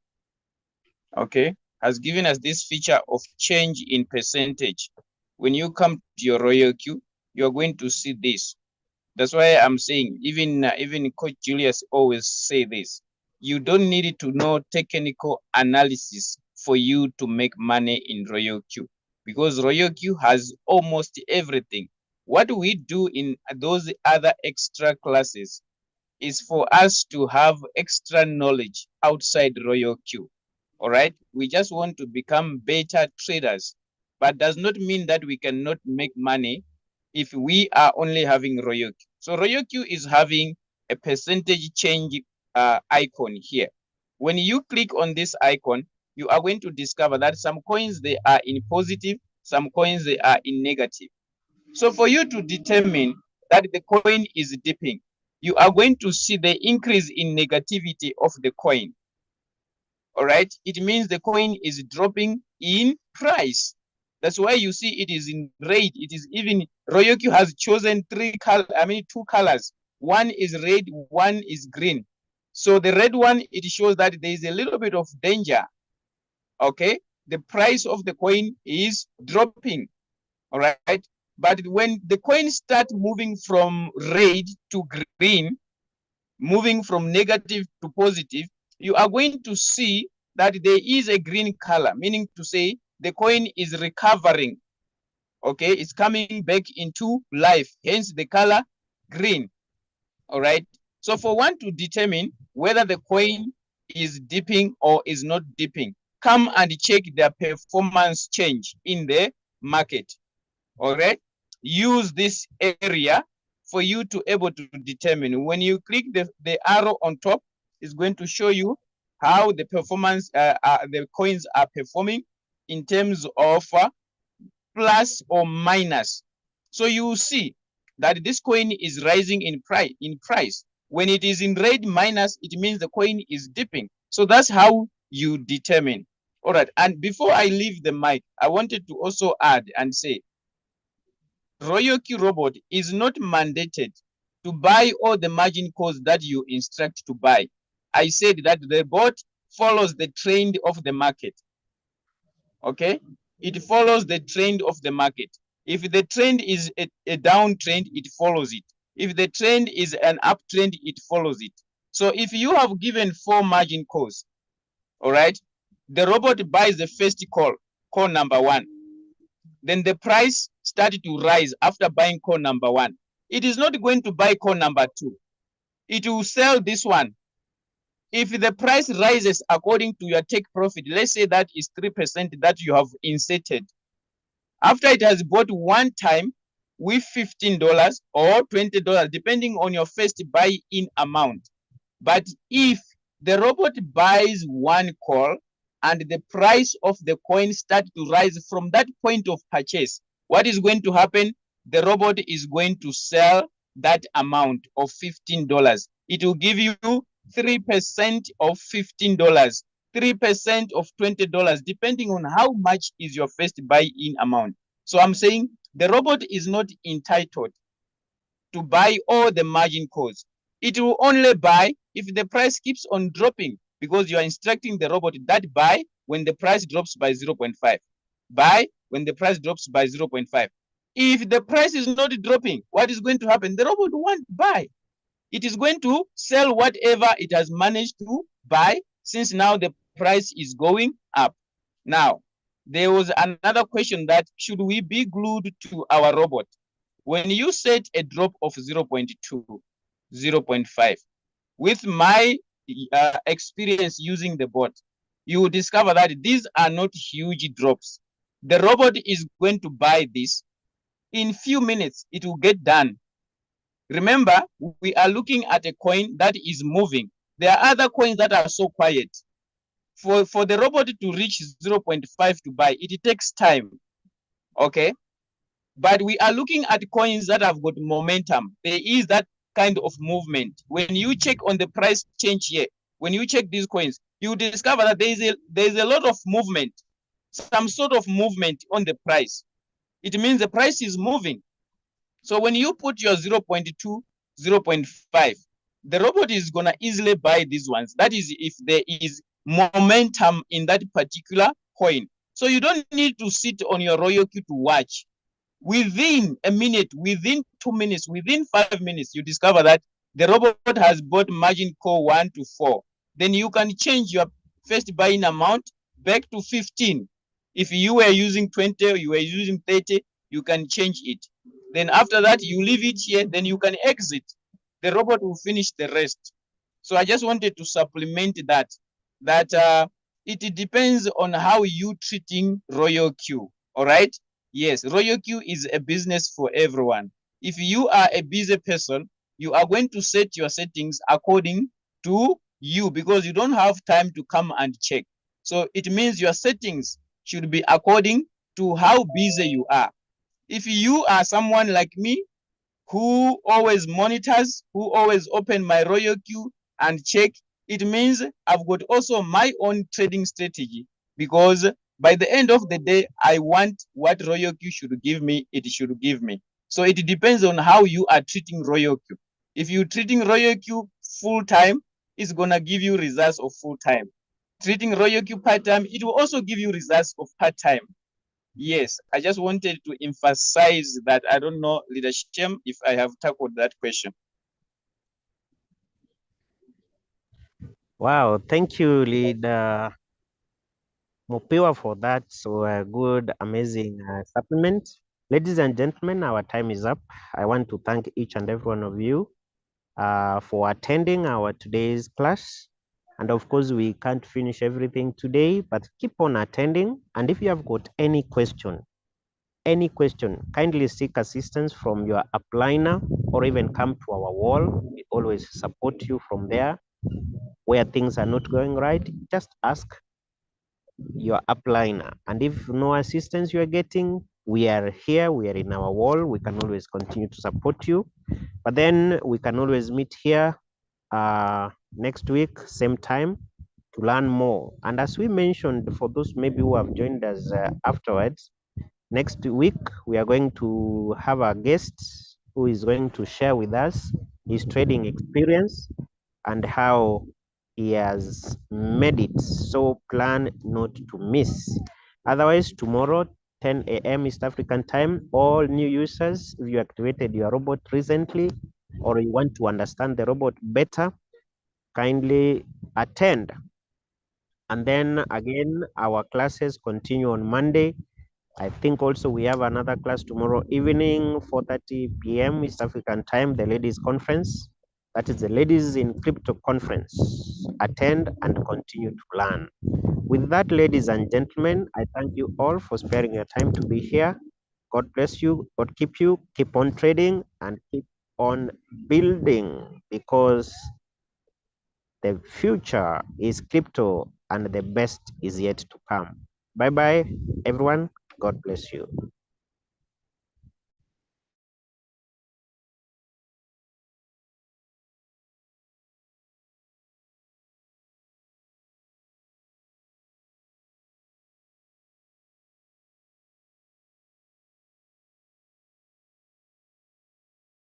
Okay, has given us this feature of change in percentage. When you come to your Royal Q, you're going to see this. That's why I'm saying, even Coach Julius always say this. You don't need to know technical analysis for you to make money in Royal Q, because Royal Q has almost everything. What we do in those other extra classes is for us to have extra knowledge outside Royal Q. All right, we just want to become better traders, but does not mean that we cannot make money if we are only having Royal Q. So Royal Q is having a percentage change icon here. When you click on this icon, you are going to discover that some coins, they are in positive, some coins, they are in negative. So for you to determine that the coin is dipping, you are going to see the increase in negativity of the coin. All right, it means the coin is dropping in price. That's why you see it is in red. It is even Royal Q has chosen two colors. One is red, one is green. So the red one, it shows that there is a little bit of danger. Okay, the price of the coin is dropping. All right, but when the coin start moving from red to green, moving from negative to positive, you are going to see that there is a green color, meaning to say the coin is recovering. Okay, it's coming back into life, hence the color green. All right, so for one to determine whether the coin is dipping or is not dipping, come and check their performance change in the market. All right, use this area for you to able to determine. When you click the arrow on top, it's going to show you how the performance the coins are performing in terms of plus or minus. So you see that this coin is rising in price. When it is in red minus, it means the coin is dipping. So that's how you determine. All right, and before I leave the mic, I wanted to also add and say Royal Q robot is not mandated to buy all the margin calls that you instruct to buy. I said that the bot follows the trend of the market. Okay, it follows the trend of the market. If the trend is a downtrend, it follows it. If the trend is an uptrend, it follows it. So if you have given 4 margin calls, all right, the robot buys the first call number 1. Then the price started to rise after buying call number 1. It is not going to buy call number 2. It will sell this one. If the price rises according to your take profit, let's say that is 3% that you have inserted. After it has bought one time with $15 or $20, depending on your first buy-in amount. But if the robot buys one call and the price of the coin starts to rise from that point of purchase, what is going to happen? The robot is going to sell that amount of $15. It will give you 3% of $15, 3% of $20, depending on how much is your first buy-in amount. So I'm saying the robot is not entitled to buy all the margin calls. It will only buy if the price keeps on dropping, because you are instructing the robot that buy when the price drops by 0.5, buy when the price drops by 0.5. If the price is not dropping, what is going to happen? The robot won't buy. It is going to sell whatever it has managed to buy, since now the price is going up. Now, there was another question that should we be glued to our robot? When you set a drop of 0.2, 0.5, with my experience using the bot, you will discover that these are not huge drops. The robot is going to buy this. In few minutes, it will get done. Remember, we are looking at a coin that is moving. There are other coins that are so quiet. For the robot to reach 0.5 to buy, it takes time. Okay? But we are looking at coins that have got momentum. There is that kind of movement. When you check on the price change here, when you check these coins, you discover that there's a lot of movement, some sort of movement on the price. It means the price is moving. So when you put your 0.2, 0.5, the robot is going to easily buy these ones. That is if there is momentum in that particular coin. So you don't need to sit on your royal queue to watch. Within a minute, within 2 minutes, within 5 minutes, you discover that the robot has bought margin call 1 to 4. Then you can change your first buying amount back to 15. If you were using 20 or you were using 30, you can change it. Then after that, you leave it here, then you can exit. The robot will finish the rest. So I just wanted to supplement that it depends on how you treating Royal Q. All right. Yes, Royal Q is a business for everyone. If you are a busy person, you are going to set your settings according to you, because you don't have time to come and check. So it means your settings should be according to how busy you are. If you are someone like me who always monitors, who always open my Royal Q and check, it means I've got also my own trading strategy, because by the end of the day, I want what Royal Q should give me, it should give me. So it depends on how you are treating Royal Q. If you're treating Royal Q full time, it's gonna give you results of full time. Treating Royal Q part time, it will also give you results of part time. Yes, I just wanted to emphasize that. I don't know, Leader Shem, if I have tackled that question. Wow, thank you, Leader Mupiwa, for that so good, amazing supplement. Ladies and gentlemen, our time is up. I want to thank each and every one of you for attending our today's class. And of course, we can't finish everything today, but keep on attending. And if you have got any question, kindly seek assistance from your upliner or even come to our wall. We always support you from there. Where things are not going right, just ask your upliner. And if no assistance you are getting, we are here, we are in our wall. We can always continue to support you. But then we can always meet here next week, same time, to learn more. And as we mentioned, for those maybe who have joined us afterwards, next week we are going to have a guest who is going to share with us his trading experience and how he has made it. So plan not to miss. Otherwise, tomorrow, 10 a.m. East African time, all new users, if you activated your robot recently or you want to understand the robot better, kindly attend. And then again, our classes continue on Monday. I think also we have another class tomorrow evening, 4:30 p.m. East African time, the ladies conference. That is the Ladies in Crypto Conference. Attend and continue to learn. With that, ladies and gentlemen, I thank you all for sparing your time to be here. God bless you. God keep you. Keep on trading and keep on building, because the future is crypto and the best is yet to come. Bye-bye, everyone. God bless you.